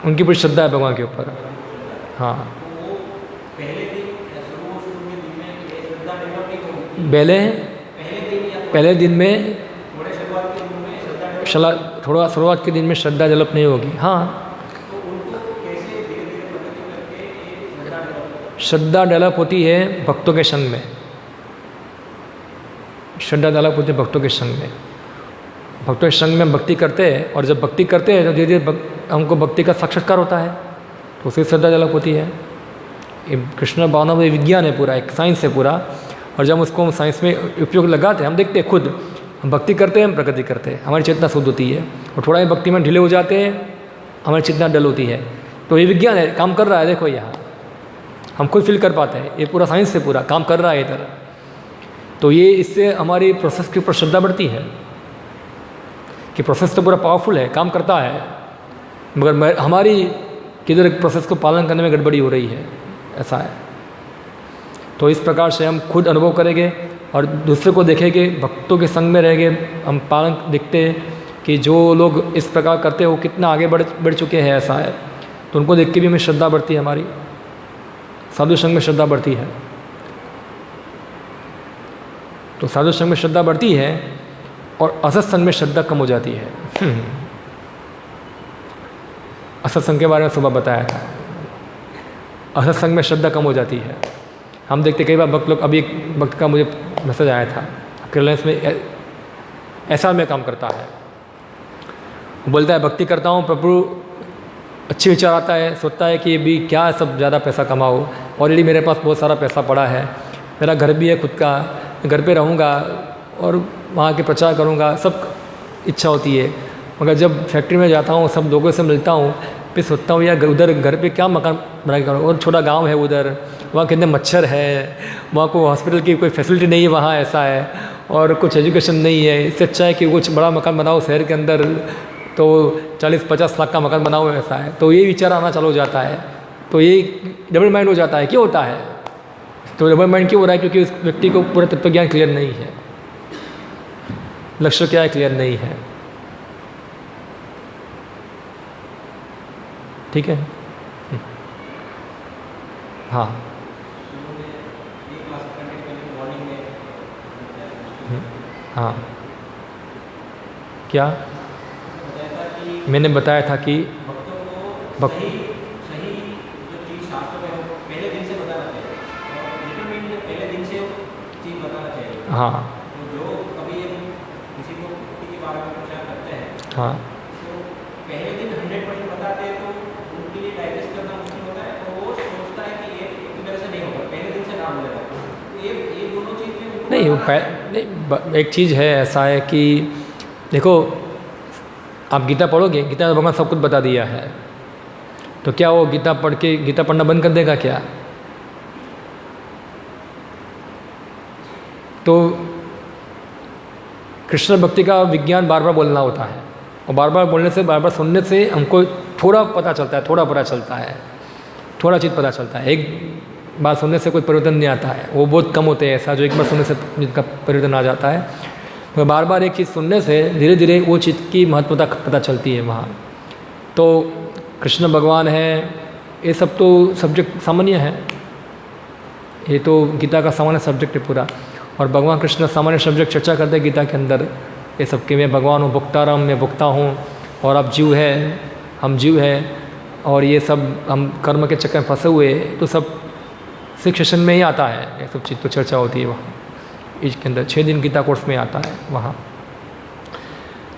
उनकी बड़ी श्रद्धा है भगवान के ऊपर। हाँ, पहले दिन में थोड़ा शुरुआत के दिन में श्रद्धा डेवलप नहीं होगी। हाँ, श्रद्धा डेवलप होती है भक्तों के संग में, श्रद्धा डेवलप होती है भक्तों के संग में। भक्तों के संग में हम भक्ति करते हैं, और जब भक्ति करते हैं तो धीरे धीरे हमको भक्ति का साक्षात्कार होता है, तो उससे श्रद्धा डेवलप होती है। कृष्ण भावना में विज्ञान है पूरा, एक साइंस है पूरा। और जब उसको हम साइंस में उपयोग लगाते हैं, हम देखते हैं खुद, हम भक्ति करते हैं, हम प्रगति करते हैं, हमारी चेतना शुद्ध होती है। और थोड़ा ही भक्ति में ढीले हो जाते हैं, हमारी चेतना डल होती है। तो ये विज्ञान है, काम कर रहा है। देखो यहाँ हम खुद फील कर पाते हैं, ये पूरा साइंस से पूरा काम कर रहा है इधर। तो ये इससे हमारी प्रोसेस के ऊपर श्रद्धा बढ़ती है कि प्रोसेस तो पूरा पावरफुल है, काम करता है, मगर हमारी किधर प्रोसेस को पालन करने में गड़बड़ी हो रही है, ऐसा है। तो इस प्रकार से हम खुद अनुभव करेंगे और दूसरे को देखेंगे, भक्तों के संग में रहेंगे, हम पालन देखते हैं कि जो लोग इस प्रकार करते हैं वो कितना आगे बढ़ चुके हैं, ऐसा है। तो उनको देख के भी हमें श्रद्धा बढ़ती है, हमारी साधु संग में श्रद्धा बढ़ती है। तो साधु संग में श्रद्धा बढ़ती है और असत संग में श्रद्धा कम हो जाती है। असत संग के बारे में सुबह बताया था, असत संग में श्रद्धा कम हो जाती है। हम देखते कई बार भक्त लोग, अभी एक भक्त का मुझे मैसेज आया था, रिलायंस में ऐसा में काम करता है, वो बोलता है भक्ति करता हूँ, प्रभु अच्छे विचार आता है, सोचता है कि भी क्या सब ज़्यादा पैसा कमाओ, ऑलरेडी मेरे पास बहुत सारा पैसा पड़ा है, मेरा घर भी है खुद का, घर पे रहूँगा और वहाँ के प्रचार करूँगा, सब इच्छा होती है। मगर जब फैक्ट्री में जाता हूँ, सब लोगों से मिलता हूँ, फिर सोचता हूँ यार उधर घर पे क्या मकान बना के करूँ, और छोटा गांव है उधर, वहाँ कितने मच्छर है, वहाँ को हॉस्पिटल की कोई फैसिलिटी नहीं है, वहाँ ऐसा है, और कुछ एजुकेशन नहीं है। इससे अच्छा है कि कुछ बड़ा मकान बनाओ शहर के अंदर, तो 40-50 लाख का मकान बनाओ, ऐसा है। तो ये विचार आना चालू हो जाता है, तो ये डबल माइंड हो जाता है। क्यों होता है? तो डबल माइंड क्यों हो रहा है? क्योंकि उस व्यक्ति को पूरा तत्व ज्ञान क्लियर नहीं है, लक्ष्य क्या है क्लियर नहीं है। ठीक है, हाँ, हाँ, क्या मैंने बताया था कि सही जो चीज़ शास्त्र में हो पहले दिन से बताना चाहिए, और डिटरमिनेट पहले दिन से चीज़ बताना चाहिए। हाँ, तो जो कभी किसी को भक्ति के बारे में प्रचार करते हैं, हाँ, तो पहले दिन 100% बताते हैं, तो उनके लिए डाइजेस्ट करना मुश्किल होता है, और वो सोचता है कि ये एक तरह से नहीं होगा, पहले दिन से काम मिलेगा। तो ये दोनों चीज़ में नहीं, एक चीज़ है, ऐसा है कि देखो, आप गीता पढ़ोगे, गीता में भगवान सब कुछ बता दिया है, तो क्या वो गीता पढ़ के गीता पढ़ना बंद कर देगा क्या? तो कृष्ण भक्ति का विज्ञान बार बार बोलना होता है, और बार बार बोलने से, बार बार सुनने से हमको थोड़ा पता चलता है, थोड़ा पता चलता है, थोड़ा चीज़ पता चलता है। एक बार सुनने से कोई परिवर्तन नहीं आता है, वो बहुत कम होते हैं ऐसा जो एक बार सुनने से जिनका परिवर्तन आ जाता है। तो बार बार एक चीज़ सुनने से धीरे धीरे वो चीज़ की महत्वता पता चलती है वहाँ। तो कृष्ण भगवान है, ये सब तो सब्जेक्ट सामान्य है, ये तो गीता का सामान्य सब्जेक्ट है पूरा, और भगवान कृष्ण सामान्य सब्जेक्ट चर्चा करते हैं गीता के अंदर, ये सब कि मैं भगवान हूँ, भुक्ताराम, मैं भुक्ता हूँ, और आप जीव है, हम जीव है, और ये सब हम कर्म के चक्कर में फंसे हुए, तो सब सिक्स सेशन में ही आता है, ये सब चीज़ तो चर्चा होती है वहाँ इसके अंदर। 6 दिन गीता कोर्स में आता है वहाँ।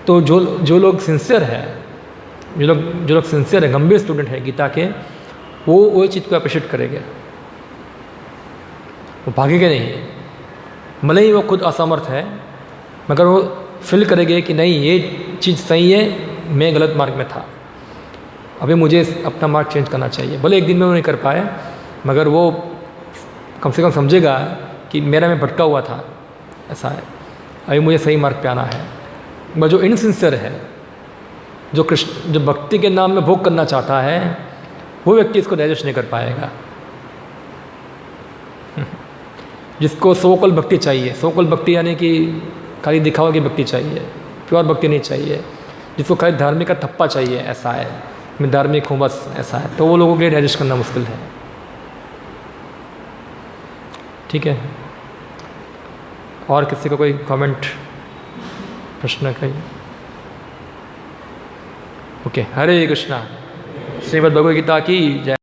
तो जो लोग सिंसियर है, जो लोग सिंसियर है, गंभीर स्टूडेंट है गीता के, वो चीज़ को अप्रिशिएट करेंगे, वो भागेंगे नहीं, भले ही वो खुद असमर्थ है, मगर वो फील करेंगे कि नहीं ये चीज़ सही है, मैं गलत मार्ग में था, अभी मुझे अपना मार्ग चेंज करना चाहिए। भले एक दिन में वो नहीं कर पाए, मगर वो कम से कम समझेगा कि मेरा मैं भटका हुआ था, ऐसा है, अभी मुझे सही मार्ग पे आना है। मगर जो इनसिंसियर है, जो भक्ति के नाम में भोग करना चाहता है, वो व्यक्ति इसको डाइजेस्ट नहीं कर पाएगा। जिसको सोकल भक्ति चाहिए, सोकल भक्ति यानी कि खाली दिखावा की भक्ति चाहिए, प्योर भक्ति नहीं चाहिए, जिसको खाली धार्मिक का थप्पा चाहिए, ऐसा है, मैं धार्मिक हूँ बस, ऐसा है, तो वो लोगों के लिए डाइजेस्ट करना मुश्किल है। ठीक है, और किसी का कोई कमेंट, प्रश्न कहीं? ओके, हरे कृष्णा। श्रीमद् भगवद गीता की जय।